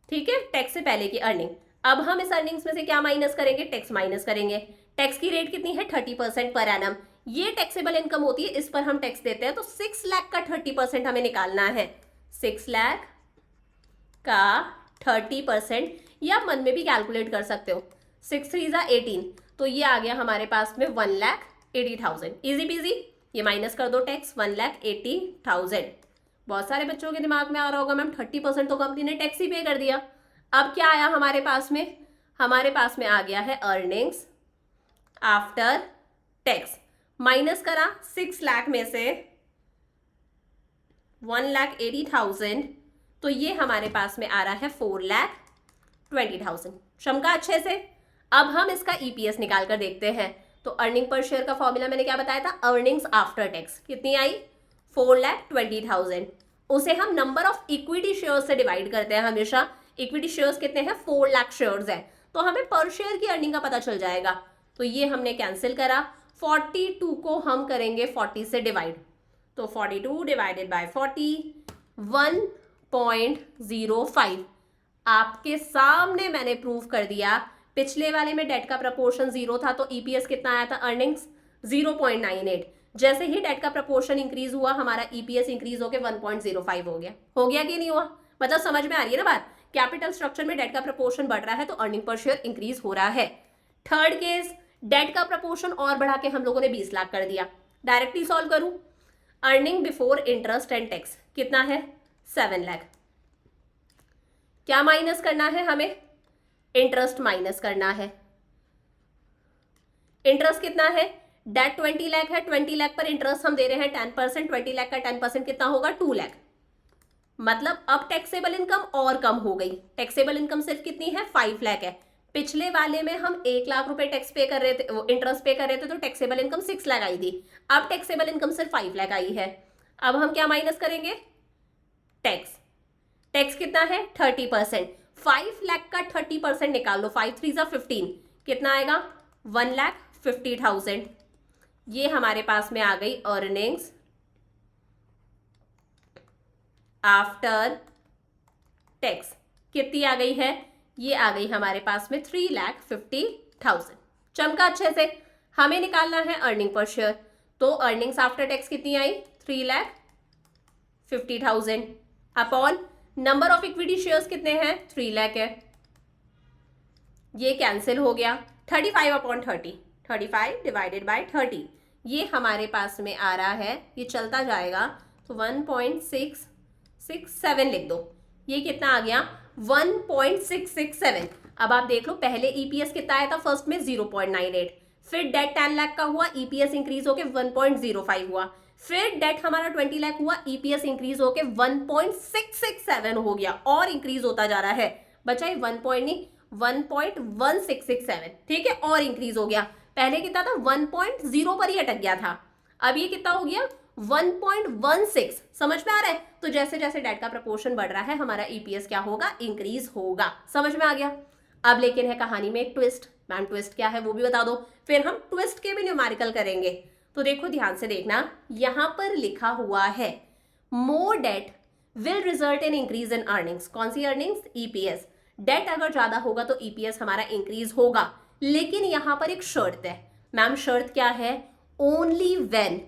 ठीक है, टैक्स से पहले की अर्निंग। अब हम इस अर्निंग्स में से क्या माइनस करेंगे? टैक्स माइनस करेंगे। टैक्स की रेट कितनी है? 30% पर एनम। ये टैक्सेबल इनकम होती है, इस पर हम टैक्स देते हैं। तो 6 लाख का 30% हमें निकालना है। 6 लाख का 30%, या मन में भी कैलकुलेट कर सकते हो। 6 3 = 18, तो ये आ गया हमारे पास में 1,80,000। Easy PG. ये माइनस कर दो टैक्स, 1,80,000। बहुत सारे बच्चों के दिमाग में आ रहा होगा मैम 30% तो कंपनी ने टैक्स ही पे कर दिया। अब क्या आया हमारे पास में? हमारे पास में आ गया है अर्निंग्स आफ्टर टैक्स। माइनस करा 6 लाख में से 1,80,000, तो ये हमारे पास में आ रहा है 4,20,000। चमका अच्छे से। अब हम इसका ईपीएस निकाल कर देखते हैं। तो अर्निंग पर शेयर का फॉर्मूला मैंने क्या बताया था? Earnings after tax. कितनी आई? 4,20,000। उसे हम नंबर ऑफ इक्विटी शेयर्स से डिवाइड करते हैं हमेशा। इक्विटी शेयर्स कितने हैं? 4 लाख शेयर्स है, तो हमें पर शेयर की अर्निंग का पता चल जाएगा। तो ये हमने कैंसिल करा। 42 को हम करेंगे 40 से डिवाइड, तो 42 डिवाइडेड बाय 40, 1.05। आपके सामने मैंने प्रूव कर दिया। पिछले वाले में डेट का प्रपोर्शन 0 था, तो ईपीएस कितना आया था? अर्निंग्स 0.98। जैसे ही डेट का प्रपोर्शन इंक्रीज हुआ, हमारा ईपीएस इंक्रीज होकर 1.05 हो गया। हो गया कि नहीं हुआ? मतलब समझ में आ रही है ना बात। कैपिटल स्ट्रक्चर में डेट का प्रपोर्शन बढ़ रहा है, तो अर्निंग पर शेयर इंक्रीज हो रहा है। थर्ड केस, डेट का प्रपोर्शन और बढ़ा के हम लोगों ने 20 लाख कर दिया। डायरेक्टली सॉल्व करूं। Earning before interest and tax कितना है? 7 लाख। क्या माइनस करना है हमें? इंटरेस्ट माइनस करना है। इंटरेस्ट कितना है? डेट 20 लाख है, 20 लाख पर इंटरेस्ट हम दे रहे हैं 10%। 20 लाख का 10% कितना होगा? 2 लाख। मतलब अब टैक्सेबल इनकम और कम हो गई। टैक्सेबल इनकम सिर्फ कितनी है? 5 लाख है। पिछले वाले में हम 1 लाख रुपए टैक्स पे कर रहे थे, इंटरेस्ट पे कर रहे थे, तो टैक्सेबल इनकम 6 लाख आई थी। अब टैक्सेबल इनकम सिर्फ 5 लाख आई है। अब हम क्या माइनस करेंगे? टैक्स। टैक्स कितना है? 30%। 5 लाख का 30% निकाल लो। 5 3 = 15, कितना आएगा 1,50,000। ये हमारे पास में आ गई अर्निंग्स आफ्टर टैक्स। कितनी आ गई है? ये आ गई हमारे पास में 3,50,000। चमका अच्छे से। हमें निकालना है अर्निंग पर शेयर, तो अर्निंग्स आफ्टर टैक्स कितनी आई 3,50,000 upon number of equity shares कितने हैं 3 लाख है। ये कैंसिल हो गया 35 अपॉन 30, 35 डिवाइडेड बाय 30। ये हमारे पास में आ रहा है, ये चलता जाएगा तो 1.667 लिख दो। ये कितना आ गया 1.667। अब आप देख लो पहले ईपीएस कितना आया था फर्स्ट में 0.98, फिर डेट 10 लाख का हुआ, ईपीएस इंक्रीज होके 1.05 हुआ, फिर डेट हमारा 20 लाख हुआ, ईपीएस इंक्रीज होके 1.667 हो गया और इंक्रीज होता जा रहा है। बचा 1.1667, ठीक है, और इंक्रीज हो गया। पहले कितना था 1.0 पर ही अटक गया था, अब ये कितना हो गया 1.16। समझ में आ रहा है? तो जैसे जैसे डेट का प्रपोर्शन बढ़ रहा है हमारा ईपीएस क्या होगा इंक्रीज होगा। समझ में आ गया? अब लेकिन है कहानी में एक ट्विस्ट। मैम ट्विस्ट क्या है वो भी बता दो, फिर हम ट्विस्ट के भी न्यूमेरिकल करेंगे। तो देखो ध्यान से देखना, यहां पर लिखा हुआ है more debt will result in increase in earnings. कौन सी अर्निंग्स? ईपीएस। डेट अगर ज्यादा होगा तो ईपीएस हमारा इंक्रीज होगा, लेकिन यहां पर एक शर्त है। मैम शर्त क्या है? Only when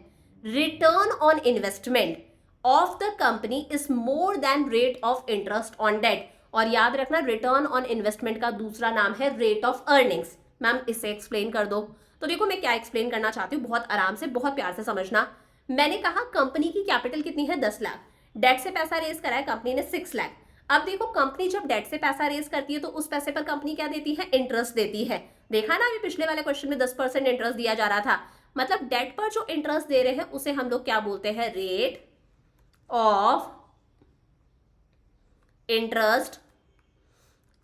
return on investment of the company is more than rate of interest on debt. और याद रखना रिटर्न ऑन इन्वेस्टमेंट का दूसरा नाम है रेट ऑफ अर्निंग्स। मैम इसे एक्सप्लेन कर दो। तो देखो मैं क्या एक्सप्लेन करना चाहती हूँ, बहुत आराम से बहुत प्यार से समझना। मैंने कहा कंपनी की कैपिटल कितनी है 10 लाख, डेट से पैसा रेज करा है कंपनी ने 6 लाख। अब देखो कंपनी जब डेट से पैसा रेज करती है तो उस पैसे पर कंपनी क्या देती है? इंटरेस्ट देती है। देखा ना अभी पिछले वाले क्वेश्चन में 10% इंटरेस्ट दिया जा रहा था। मतलब डेट पर जो इंटरेस्ट दे रहे हैं उसे हम लोग क्या बोलते हैं? Rate of interest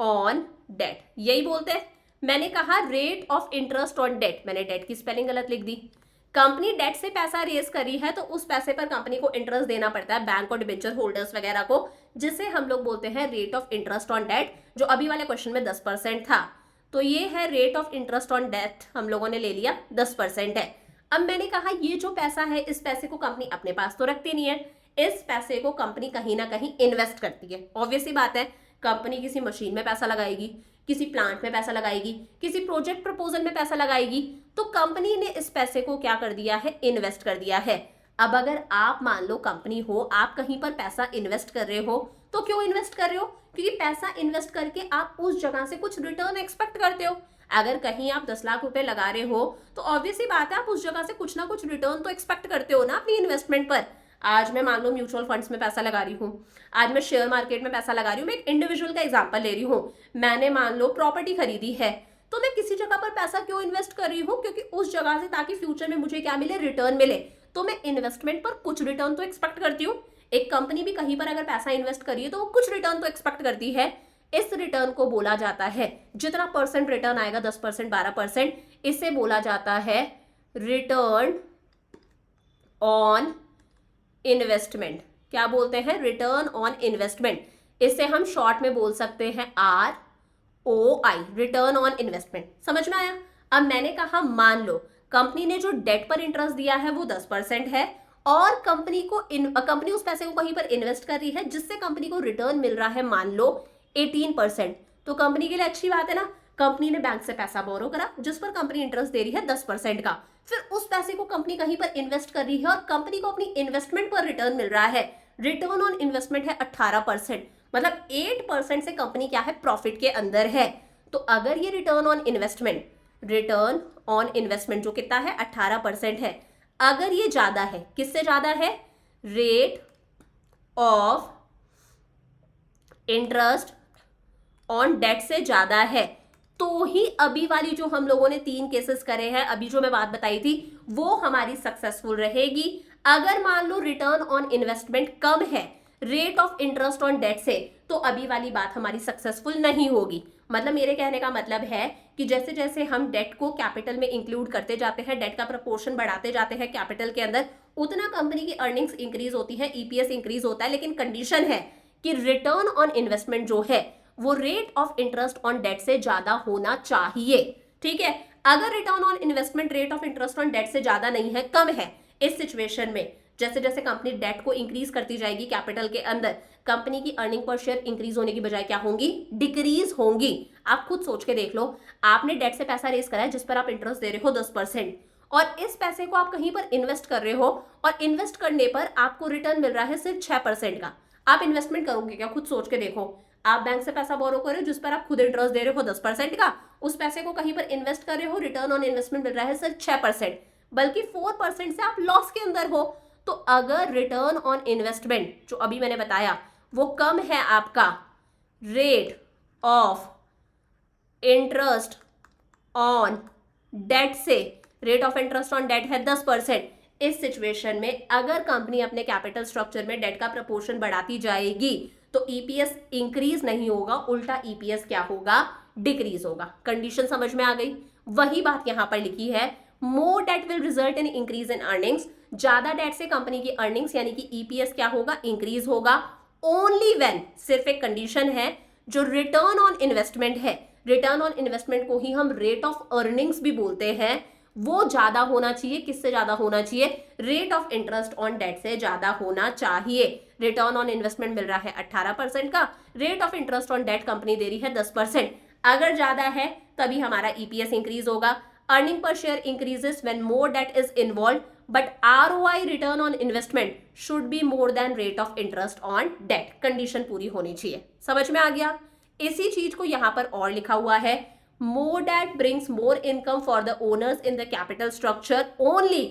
on debt, यही बोलते हैं। मैंने कहा rate of interest on debt, मैंने डेट की स्पेलिंग गलत लिख दी। कंपनी डेट से पैसा रेज करी है तो उस पैसे पर कंपनी को इंटरेस्ट देना पड़ता है बैंक और डिबेंचर होल्डर्स वगैरह को, जिसे हम लोग बोलते हैं rate of interest on debt, जो अभी वाले क्वेश्चन में 10% था। तो ये है rate of interest on debt, हम लोगों ने ले लिया 10% है। अब मैंने कहा ये जो पैसा है इस पैसे को कंपनी अपने पास तो रखती नहीं है, इस पैसे को कंपनी कहीं ना कहीं इन्वेस्ट करती है। ऑब्वियस सी बात है, कंपनी किसी मशीन में पैसा लगाएगी, किसी प्लांट में पैसा लगाएगी, किसी प्रोजेक्ट प्रपोजल में पैसा लगाएगी, तो कंपनी ने इस पैसे को क्या कर दिया है? इन्वेस्ट कर दिया है। अब अगर आप मान लो कंपनी हो, आप कहीं पर पैसा इन्वेस्ट कर रहे हो, तो क्यों इन्वेस्ट कर रहे हो? क्योंकि पैसा इन्वेस्ट करके आप उस जगह से कुछ रिटर्न एक्सपेक्ट करते हो। अगर कहीं आप 10 लाख रुपए लगा रहे हो तो ऑब्वियस ही बात है आप उस जगह से कुछ ना कुछ रिटर्न तो एक्सपेक्ट करते हो ना अपनी इन्वेस्टमेंट पर। आज मैं मान लो म्यूचुअल फंड्स में पैसा लगा रही हूँ, आज मैं शेयर मार्केट में पैसा लगा रही हूँ, मैं एक इंडिविजुअल का एग्जांपल ले रही हूँ। मैंने मान लो प्रॉपर्टी खरीदी है, तो मैं किसी जगह पर पैसा क्यों इन्वेस्ट कर रही हूँ? क्योंकि उस जगह से ताकि फ्यूचर में मुझे क्या मिले? रिटर्न मिले। तो मैं इन्वेस्टमेंट पर कुछ रिटर्न तो एक्सपेक्ट करती हूँ। एक कंपनी भी कहीं पर अगर पैसा इन्वेस्ट करिए तो वो कुछ रिटर्न तो एक्सपेक्ट करती है। इस रिटर्न को बोला जाता है, जितना परसेंट रिटर्न आएगा 10%, 12%, इसे बोला जाता है रिटर्न ऑन इन्वेस्टमेंट। क्या बोलते हैं? Return on investment. इसे हम शॉर्ट में बोल सकते हैं ROI, रिटर्न ऑन इन्वेस्टमेंट। समझ में आया? अब मैंने कहा मान लो कंपनी ने जो डेट पर इंटरेस्ट दिया है वो 10% है और कंपनी उस पैसे को कहीं पर इन्वेस्ट कर रही है जिससे कंपनी को रिटर्न मिल रहा है मान लो 18%। तो कंपनी के लिए अच्छी बात है ना। कंपनी ने बैंक से पैसा बोरो करा जिस पर कंपनी इंटरेस्ट दे रही है 10% का, फिर उस पैसे को कंपनी कहीं पर इन्वेस्ट कर रही है और कंपनी को अपनी इन्वेस्टमेंट पर रिटर्न मिल रहा है। रिटर्न ऑन इन्वेस्टमेंट है 18%, मतलब 8% से कंपनी क्या है? प्रॉफिट के अंदर है। तो अगर ये रिटर्न ऑन इन्वेस्टमेंट जो कितना है? 18% है। अगर ये ज्यादा है, किससे ज्यादा है? Rate of interest on debt से ज्यादा है, तो ही अभी वाली जो हम लोगों ने 3 केसेस करे हैं, अभी जो मैं बात बताई थी वो हमारी सक्सेसफुल रहेगी। अगर मान लो रिटर्न ऑन इन्वेस्टमेंट कम है rate of interest on debt से, तो अभी वाली बात हमारी सक्सेसफुल नहीं होगी। मतलब मेरे कहने का मतलब है कि जैसे जैसे हम डेट को कैपिटल में इंक्लूड करते जाते हैं, डेट का प्रपोर्शन बढ़ाते जाते हैं कैपिटल के अंदर, उतना कंपनी की अर्निंग्स इंक्रीज होती है, ईपीएस इंक्रीज होता है। लेकिन कंडीशन है कि रिटर्न ऑन इन्वेस्टमेंट जो है वो rate of interest on debt से ज्यादा होना चाहिए। ठीक है। अगर return on investment rate of interest on debt से ज्यादा नहीं है, कम है, इस सिचुएशन में जैसे जैसे कंपनी डेट को इंक्रीज करती जाएगी कैपिटल के अंदर, कंपनी की अर्निंग पर शेयर इंक्रीज होने की बजाय क्या होंगी, डिक्रीज होंगी। आप खुद सोच के देख लो, आपने डेट से पैसा रेस करा है जिस पर आप इंटरेस्ट दे रहे हो 10%, और इस पैसे को आप कहीं पर इन्वेस्ट कर रहे हो और इन्वेस्ट करने पर आपको रिटर्न मिल रहा है सिर्फ 6% का। आप इन्वेस्टमेंट करोगे क्या, खुद सोच के देखो। आप बैंक से पैसा बोरो कर रहे हो जिस पर आप खुद इंटरेस्ट दे रहे हो 10% का, उस पैसे को कहीं पर इन्वेस्ट कर रहे हो, रिटर्न ऑन इन्वेस्टमेंट मिल रहा है सिर्फ 6%, बल्कि 4% से आप लॉस के अंदर हो। तो अगर रिटर्न ऑन इन्वेस्टमेंट जो अभी मैंने बताया वो कम है आपका rate of interest on debt से, rate of interest on debt है 10%, इस सिचुएशन में अगर कंपनी अपने कैपिटल स्ट्रक्चर में डेट का प्रपोर्शन बढ़ाती जाएगी तो ईपीएस इंक्रीज नहीं होगा, उल्टा ईपीएस क्या होगा, डिक्रीज होगा। कंडीशन समझ में आ गई। वही बात यहां पर लिखी है, more debt will result in increase in earnings, ज्यादा डेट से कंपनी की अर्निंग्स यानी कि ईपीएस क्या होगा, इंक्रीज होगा। ओनली व्हेन, सिर्फ एक कंडीशन है, जो रिटर्न ऑन इन्वेस्टमेंट है, रिटर्न ऑन इन्वेस्टमेंट को ही हम रेट ऑफ अर्निंग्स भी बोलते हैं, वो ज्यादा होना चाहिए। किससे ज्यादा होना चाहिए, rate of interest on debt से ज्यादा होना चाहिए। रिटर्न ऑन इन्वेस्टमेंट मिल रहा है 18% का, rate of interest on debt company दे रही है 10%, अगर ज्यादा है तभी हमारा ईपीएस इंक्रीज होगा। Earning per share increases when more debt is involve, but ROI return on investment should be more than rate of interest on debt. Condition पूरी होनी चाहिए। समझ में आ गया। इसी चीज को यहां पर और लिखा हुआ है, more debt brings more income for the owners in the capital structure only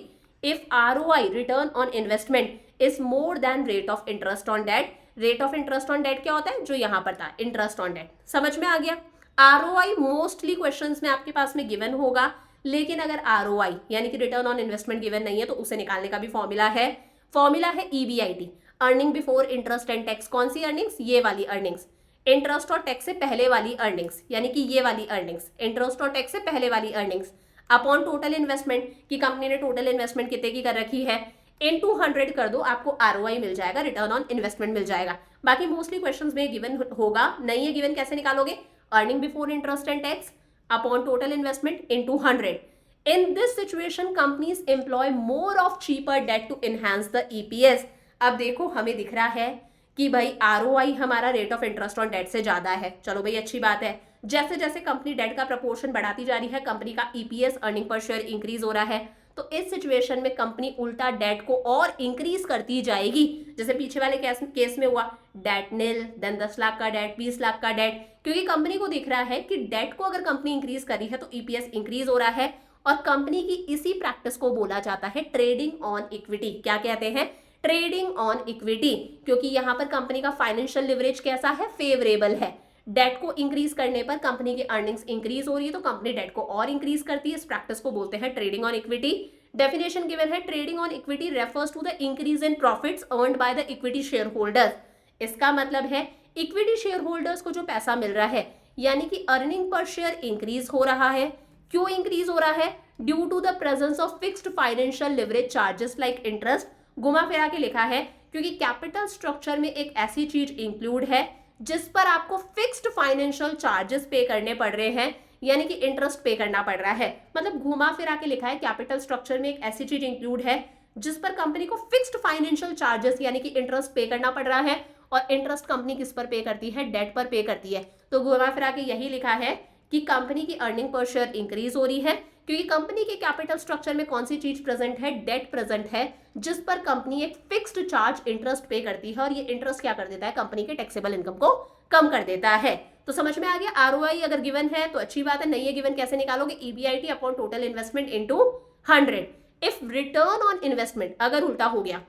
if ROI, return on investment, is more than rate of interest on debt. rate of interest on debt क्या होता है, जो यहां पर था, interest on debt। समझ में आ गया। ROI मोस्टली क्वेश्चंस में आपके पास में गिवन होगा, लेकिन अगर ROI यानी कि रिटर्न ऑन इन्वेस्टमेंट गिवन नहीं है तो उसे निकालने का भी फॉर्मूला है। फॉर्मूला है EBIT, earning before interest and tax. कौन सी अर्निंग्स, ये वाली अर्निंग्स, इंटरेस्ट और टैक्स से पहले वाली अर्निंग्स, यानी कि ये वाली अर्निंग्स, इंटरेस्ट और टैक्स से पहले वाली अर्निंग्स अपॉन टोटल इन्वेस्टमेंट, की कंपनी ने टोटल इन्वेस्टमेंट कितने की कर रखी है, इनटू 100 कर दो, आपको आरओआई मिल जाएगा, रिटर्न ऑन इन्वेस्टमेंट मिल जाएगा। बाकी मोस्टली क्वेश्चंस में गिवन होगा, नहीं है गिवन कैसे निकालोगे, earning before interest and tax upon total investment into 100। In this situation companies employ more of cheaper debt to enhance the EPS. अब देखो हमें दिख रहा है कि भाई आरओआई हमारा rate of interest on debt से ज्यादा है, चलो भाई अच्छी बात है। जैसे जैसे कंपनी डेट का प्रपोर्शन बढ़ाती जा रही है, कंपनी का EPS, earning per share increase हो रहा है, तो इस सिचुएशन में कंपनी उल्टा डेट को और इंक्रीज करती जाएगी। जैसे पीछे वाले केस में हुआ, डेट नील, देन 10 लाख का डेट, 20 लाख का डेट, क्योंकि कंपनी को दिख रहा है कि डेट को अगर कंपनी इंक्रीज कर रही है तो ईपीएस इंक्रीज हो रहा है। और कंपनी की इसी प्रैक्टिस को बोला जाता है ट्रेडिंग ऑन इक्विटी। क्या कहते हैं, ट्रेडिंग ऑन इक्विटी, क्योंकि यहां पर कंपनी का फाइनेंशियल लिवरेज कैसा है, फेवरेबल है। डेट को इंक्रीज करने पर कंपनी की अर्निंग्स इंक्रीज हो रही है तो कंपनी डेट को और इंक्रीज करती है। इस प्रैक्टिस को बोलते हैं trading on equity. Definition given है, trading on equity refers to the increase in profits earned by the equity share holders. इसका मतलब है इक्विटी शेयर होल्डर्स को जो पैसा मिल रहा है, यानी कि अर्निंग पर शेयर इंक्रीज हो रहा है। क्यों इंक्रीज हो रहा है, due to the presence of fixed financial leverage charges like interest. घुमा फिरा के लिखा है क्योंकि कैपिटल स्ट्रक्चर में एक ऐसी चीज इंक्लूड है जिस पर आपको फिक्स्ड फाइनेंशियल चार्जेस पे करने पड़ रहे हैं, यानी कि इंटरेस्ट पे करना पड़ रहा है। मतलब घुमा फिरा के लिखा है, कैपिटल स्ट्रक्चर में एक ऐसी चीज इंक्लूड है जिस पर कंपनी को फिक्स्ड फाइनेंशियल चार्जेस यानी कि इंटरेस्ट पे करना पड़ रहा है, और इंटरेस्ट कंपनी किस पर पे करती है, डेट पर पे करती है। तो घुमा फिरा के यही लिखा है कि कंपनी की अर्निंग पर शेयर इंक्रीज हो रही है क्योंकि कंपनी के कैपिटल स्ट्रक्चर में कौन सी चीज प्रेजेंट है, डेट प्रेजेंट है, जिस पर कंपनी एक फिक्स्ड चार्ज इंटरेस्ट पे करती है, और ये इंटरेस्ट क्या कर देता है, कंपनी के टैक्सेबल इनकम को कम कर देता है। तो समझ में आ गया। आरओआई अगर गिवन है तो अच्छी बात है, नहीं है गिवन कैसे निकालोगे, EBIT upon total investment into 100। If return on investment, अगर उल्टा हो गया,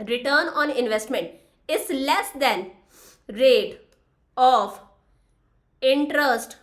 return on investment is less than rate of interest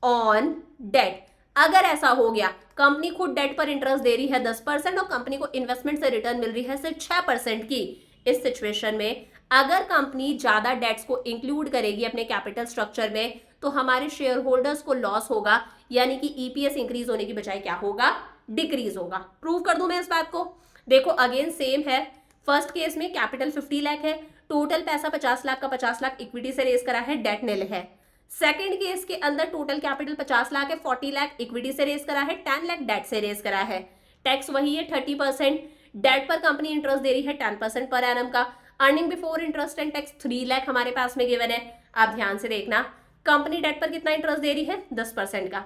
on debt, अगर ऐसा हो गया, कंपनी खुद डेट पर इंटरेस्ट दे रही है 10% और कंपनी को इन्वेस्टमेंट से रिटर्न मिल रही है सिर्फ 6% की, इस सिचुएशन में अगर कंपनी ज्यादा डेट्स को इंक्लूड करेगी अपने कैपिटल स्ट्रक्चर में तो हमारे शेयर होल्डर्स को लॉस होगा, यानी कि ईपीएस इंक्रीज होने की बजाय क्या होगा, डिक्रीज होगा। प्रूव कर दूं मैं इस बात को। देखो अगेन सेम है, फर्स्ट केस में कैपिटल 50 लाख है, टोटल पैसा 50 लाख का 50 लाख इक्विटी से रेज करा है, डेट निल है। सेकंड केस के अंदर टोटल कैपिटल 50 लाख है, 40 लाख इक्विटी से रेज करा है, 10 लाख डेट से रेज करा है। टैक्स वही है 30%, डेट पर कंपनी इंटरेस्ट दे रही है 10% पर एनम का। Earning before interest and tax 3 lakh हमारे पास में गिवन है। आप ध्यान से देखना, कंपनी डेट पर कितना इंटरेस्ट दे रही है, 10% का।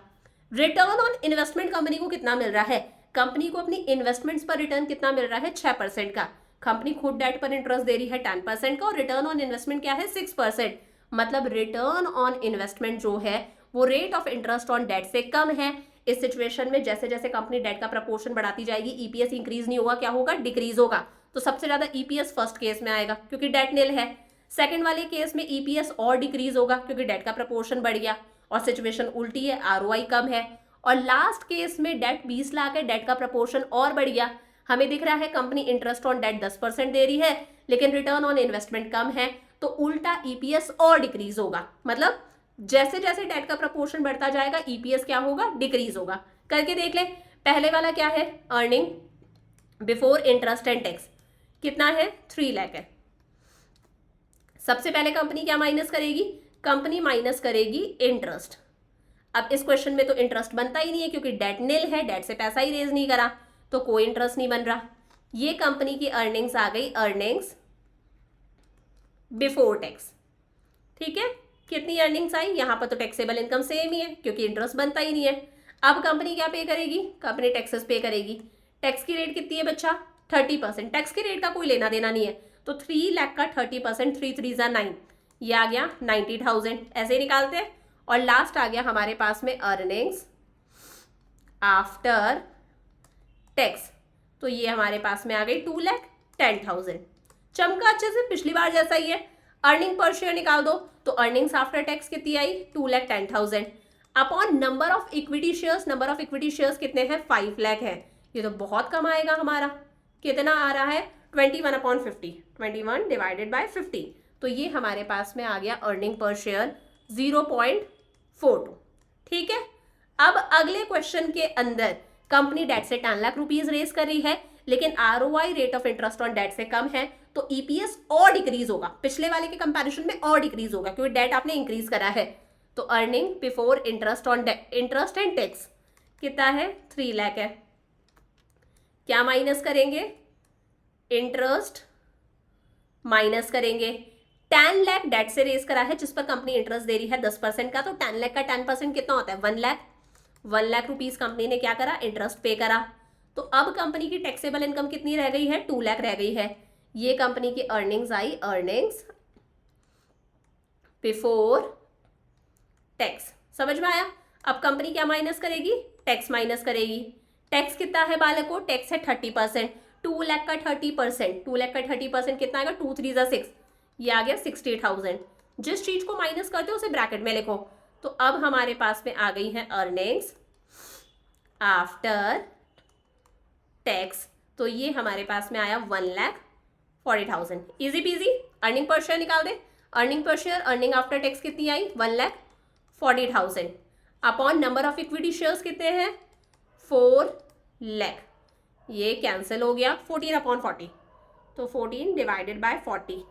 रिटर्न ऑन इन्वेस्टमेंट कंपनी को कितना मिल रहा है, कंपनी को अपनी इन्वेस्टमेंट्स पर रिटर्न कितना मिल रहा है, 6% का। कंपनी खुद डेट पर इंटरेस्ट दे रही है 10% का, और रिटर्न ऑन इन्वेस्टमेंट क्या है, 6%। मतलब रिटर्न ऑन इन्वेस्टमेंट जो है वो rate of interest on debt से कम है। इस सिचुएशन में जैसे जैसे कंपनी डेट का प्रपोर्शन बढ़ाती जाएगी, ईपीएस इंक्रीज नहीं होगा, क्या होगा, डिक्रीज होगा। तो सबसे ज्यादा ईपीएस फर्स्ट केस में आएगा क्योंकि डेट निल है। सेकंड वाले केस में ईपीएस और डिक्रीज होगा क्योंकि डेट का प्रपोर्शन बढ़ गया, और सिचुएशन उल्टी है, आरओआई कम है। और लास्ट केस में डेट 20 लाख है, डेट का प्रपोर्शन और बढ़ गया। हमें दिख रहा है कंपनी इंटरेस्ट ऑन डेट 10% दे रही है, लेकिन रिटर्न ऑन इन्वेस्टमेंट कम है, तो उल्टा ईपीएस और डिक्रीज होगा। मतलब जैसे जैसे डेट का प्रपोर्शन बढ़ता जाएगा ईपीएस क्या होगा, डिक्रीज होगा। करके देख ले, पहले वाला क्या है, earning before interest and tax कितना है, 3 लाख है। सबसे पहले कंपनी क्या माइनस करेगी, कंपनी माइनस करेगी इंटरेस्ट। अब इस क्वेश्चन में तो इंटरेस्ट बनता ही नहीं है क्योंकि डेट निल है, डेट से पैसा ही रेज नहीं करा, तो कोई इंटरेस्ट नहीं बन रहा। ये कंपनी की अर्निंग्स आ गई, अर्निंग्स बिफोर टैक्स। ठीक है, कितनी अर्निंग्स आई, यहां पर तो टैक्सेबल इनकम सेम ही है क्योंकि इंटरेस्ट बनता ही नहीं है। अब कंपनी क्या पे करेगी, कंपनी टैक्सेस पे करेगी। टैक्स की रेट कितनी है बच्चा, 30%। टैक्स की रेट का कोई लेना देना नहीं है, तो 3 लाख का 30%, 3 3 जा 9, ये आ गया 90,000, ऐसे ही निकालते हैं। और लास्ट आ गया हमारे पास में अर्निंग्स आफ्टर टैक्स, तो ये हमारे पास में आ गई 2,10,000। चमका अच्छे से, पिछली बार जैसा ही है। अर्निंग पर शेयर निकाल दो, तो अर्निंग्स आफ्टर टैक्स कितनी आई, 2,10,000 upon number of equity shares. Number of equity shares कितने हैं, 5 लाख है। ये तो बहुत कम आएगा हमारा, कितना आ रहा है, 21/50, 21 डिवाइडेड बाय 50। तो ये हमारे पास में आ गया अर्निंग पर शेयर 0.42। ठीक है, अब अगले क्वेश्चन के अंदर कंपनी डेट से 10 लाख रुपीज रेज कर रही है, लेकिन ROI rate of interest on debt से कम है, तो ईपीएस और डिक्रीज होगा, पिछले वाले के कंपैरिजन में और डिक्रीज होगा क्योंकि डेट आपने इंक्रीज करा है। तो earning before interest on interest and tax कितना है, 3 लाख है। क्या माइनस करेंगे, इंटरेस्ट माइनस करेंगे। 10 लाख डेट से रेज करा है जिस पर कंपनी इंटरेस्ट दे रही है 10% का, तो 10 लाख का 10% कितना होता है, 1 लाख। 1 लाख रुपीज कंपनी ने क्या करा, इंटरेस्ट पे करा। तो अब कंपनी की टैक्सेबल इनकम कितनी रह गई है, 2 लाख रह गई है। ये कंपनी की अर्निंग्स आई, अर्निंग्स बिफोर टैक्स। समझ में आया। अब कंपनी क्या माइनस करेगी, टैक्स माइनस करेगी। टैक्स कितना है बालकों, टैक्स है 30%। 2 लाख का 30%, 2 लाख का 30% कितना आएगा, 2 3 जा 6, ये आ गया 60,000। जिस चीज को माइनस करते हो उसे ब्रैकेट में लिखो। तो अब हमारे पास में आ गई है अर्निंग्स आफ्टर टैक्स, तो ये हमारे पास में आया 1,40,000। इजी पीजी, अर्निंग पर शेयर निकाल दे। Earning per share, earning after tax कितनी आई, 1,40,000 upon number of equity shares कितने हैं, 4 लाख। ये कैंसिल हो गया, 14/40, तो 14 डिवाइडेड बाय 40,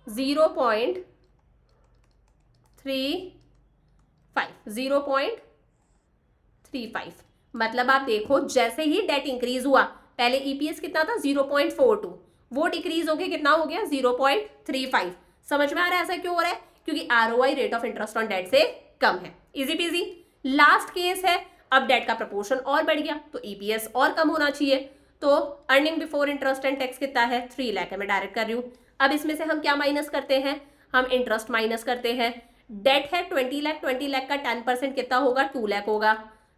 0.35। मतलब आप देखो जैसे ही डेट इंक्रीज हुआ, पहले ईपीएस कितना था 0.42, वो डिक्रीज हो गया, कितना हो गया 0.35। समझ में आ रहा है ऐसा क्यों हो रहा है, क्योंकि ROI rate of interest on debt से कम है। Easy PG. लास्ट केस है, अब डेट का प्रपोर्शन और बढ़ गया तो ईपीएस और कम होना चाहिए। तो earning before interest and tax कितना है, 3 लाख है, मैं डायरेक्ट कर रही हूँ। अब इसमें से हम क्या माइनस करते हैं, हम इंटरेस्ट माइनस करते हैं। डेट है 20 लाख, 20 लाख का 10% कितना होगा, 2 लाख होगा।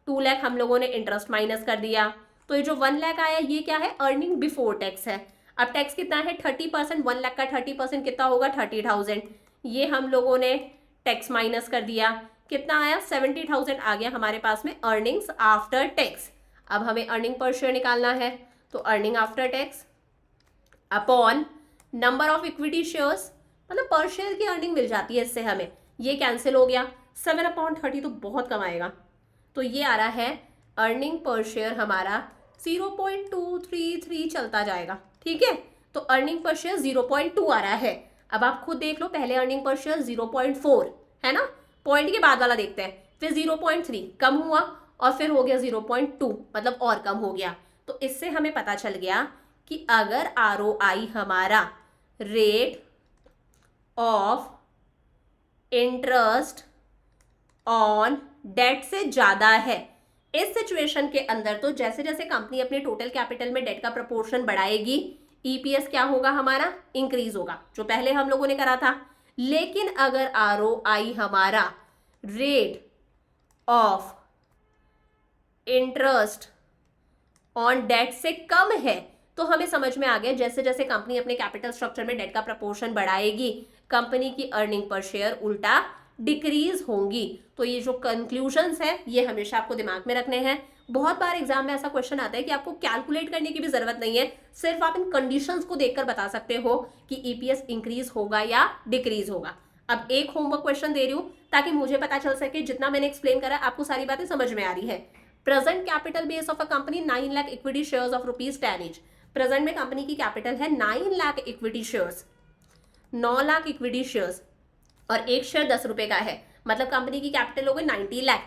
2 लाख हम लोगों ने इंटरेस्ट माइनस कर दिया, तो ये जो 1 लाख आया ये क्या है, अर्निंग बिफोर टैक्स है। अब टैक्स कितना है 30%, 1 लाख का 30% कितना होगा, 30,000। ये हम लोगों ने टैक्स माइनस कर दिया, कितना आया 70,000 आ गया हमारे पास में अर्निंग्स आफ्टर टैक्स। अब हमें अर्निंग पर शेयर निकालना है, तो earning after tax upon number of equity shares, मतलब पर शेयर की अर्निंग मिल जाती है इससे हमें। ये कैंसिल हो गया, 7/30 तो बहुत कम आएगा, तो ये आ रहा है अर्निंग पर शेयर हमारा 0.233 चलता जाएगा। ठीक है, तो अर्निंग पर शेयर 0.2 आ रहा है। अब आप खुद देख लो, पहले अर्निंग पर शेयर 0.4 है ना, पॉइंट के बाद वाला देखते हैं, फिर 0.3 कम हुआ और फिर हो गया 0.2, मतलब और कम हो गया। तो इससे हमें पता चल गया कि अगर ROI हमारा rate of interest on debt से ज्यादा है, इस सिचुएशन के अंदर तो जैसे जैसे कंपनी अपने टोटल कैपिटल में डेट का प्रपोर्शन बढ़ाएगी, ईपीएस क्या होगा हमारा, इंक्रीज होगा, जो पहले हम लोगों ने करा था। लेकिन अगर ROI हमारा rate of interest on debt से कम है, तो हमें समझ में आ गया जैसे जैसे कंपनी अपने कैपिटल स्ट्रक्चर में डेट का प्रपोर्शन बढ़ाएगी, कंपनी की अर्निंग पर शेयर उल्टा डिक्रीज होंगी। तो ये जो कंक्लूजन्स है ये हमेशा आपको दिमाग में रखने हैं। बहुत बार एग्जाम में ऐसा क्वेश्चन आता है कि आपको कैलकुलेट करने की भी जरूरत नहीं है, सिर्फ आप इन कंडीशंस को देखकर बता सकते हो कि ईपीएस इंक्रीज होगा या डिक्रीज होगा। अब एक होमवर्क क्वेश्चन दे रही हूं ताकि मुझे पता चल सके जितना मैंने एक्सप्लेन करा आपको सारी बातें समझ में आ रही है। Present capital base of a company 9 lakh equity shares of ₹10 each। Present में कंपनी की कैपिटल है 9 lakh equity shares, 9 lakh equity shares, और एक शेयर 10 रुपए का है, मतलब कंपनी की कैपिटल हो गई 90 lakh.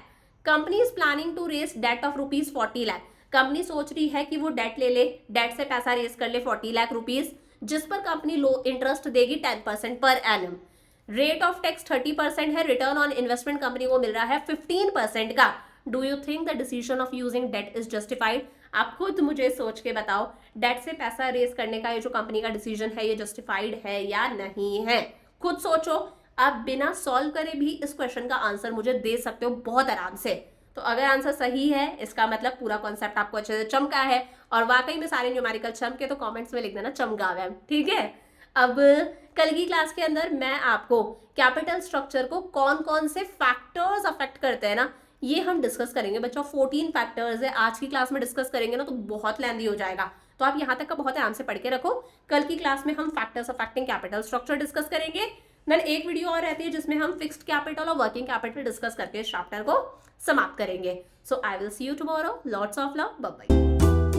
Company is planning to raise debt of ₹40 lakh. Company सोच रही है कि वो डेट ले ले, डेट से पैसा रेज कर ले 40 लाख रुपीस, जिस पर कंपनी लो इंटरेस्ट देगी 10% per annum. Rate of tax 30% है, रिटर्न ऑन इन्वेस्टमेंट कंपनी को मिल रहा है 15% का। Do you think the decision of using debt is justified? आप खुद मुझे सोच के बताओ, डेट से पैसा रेज करने का ये जो कंपनी का डिसीजन है ये जस्टिफाइड है या नहीं है? खुद सोचो। आप बिना सॉल्व करे भी इस क्वेश्चन का आंसर मुझे दे सकते हो बहुत आराम से। तो अगर आंसर सही है इसका मतलब पूरा कॉन्सेप्ट आपको अच्छे से चमका है, और वाकई में सारे न्यूमेरिकल चमके तो कमेंट्स में लिख देना चमका है, ठीक है। अब कल की क्लास के अंदर मैं आपको कैपिटल स्ट्रक्चर को कौन कौन से फैक्टर्स अफेक्ट करते हैं ना, ये हम डिस्कस करेंगे बच्चों। 14 फैक्टर्स है, आज की क्लास में डिस्कस करेंगे ना तो बहुत लेंथी हो जाएगा, तो आप यहाँ तक का बहुत आराम से पढ़ के रखो। कल की क्लास में हम factors affecting capital structure discuss करेंगे। देन एक वीडियो और रहती है जिसमें हम फिक्स्ड कैपिटल और वर्किंग कैपिटल डिस्कस करके इस चैप्टर को समाप्त करेंगे। So I will see you tomorrow. Lots of love, bye bye.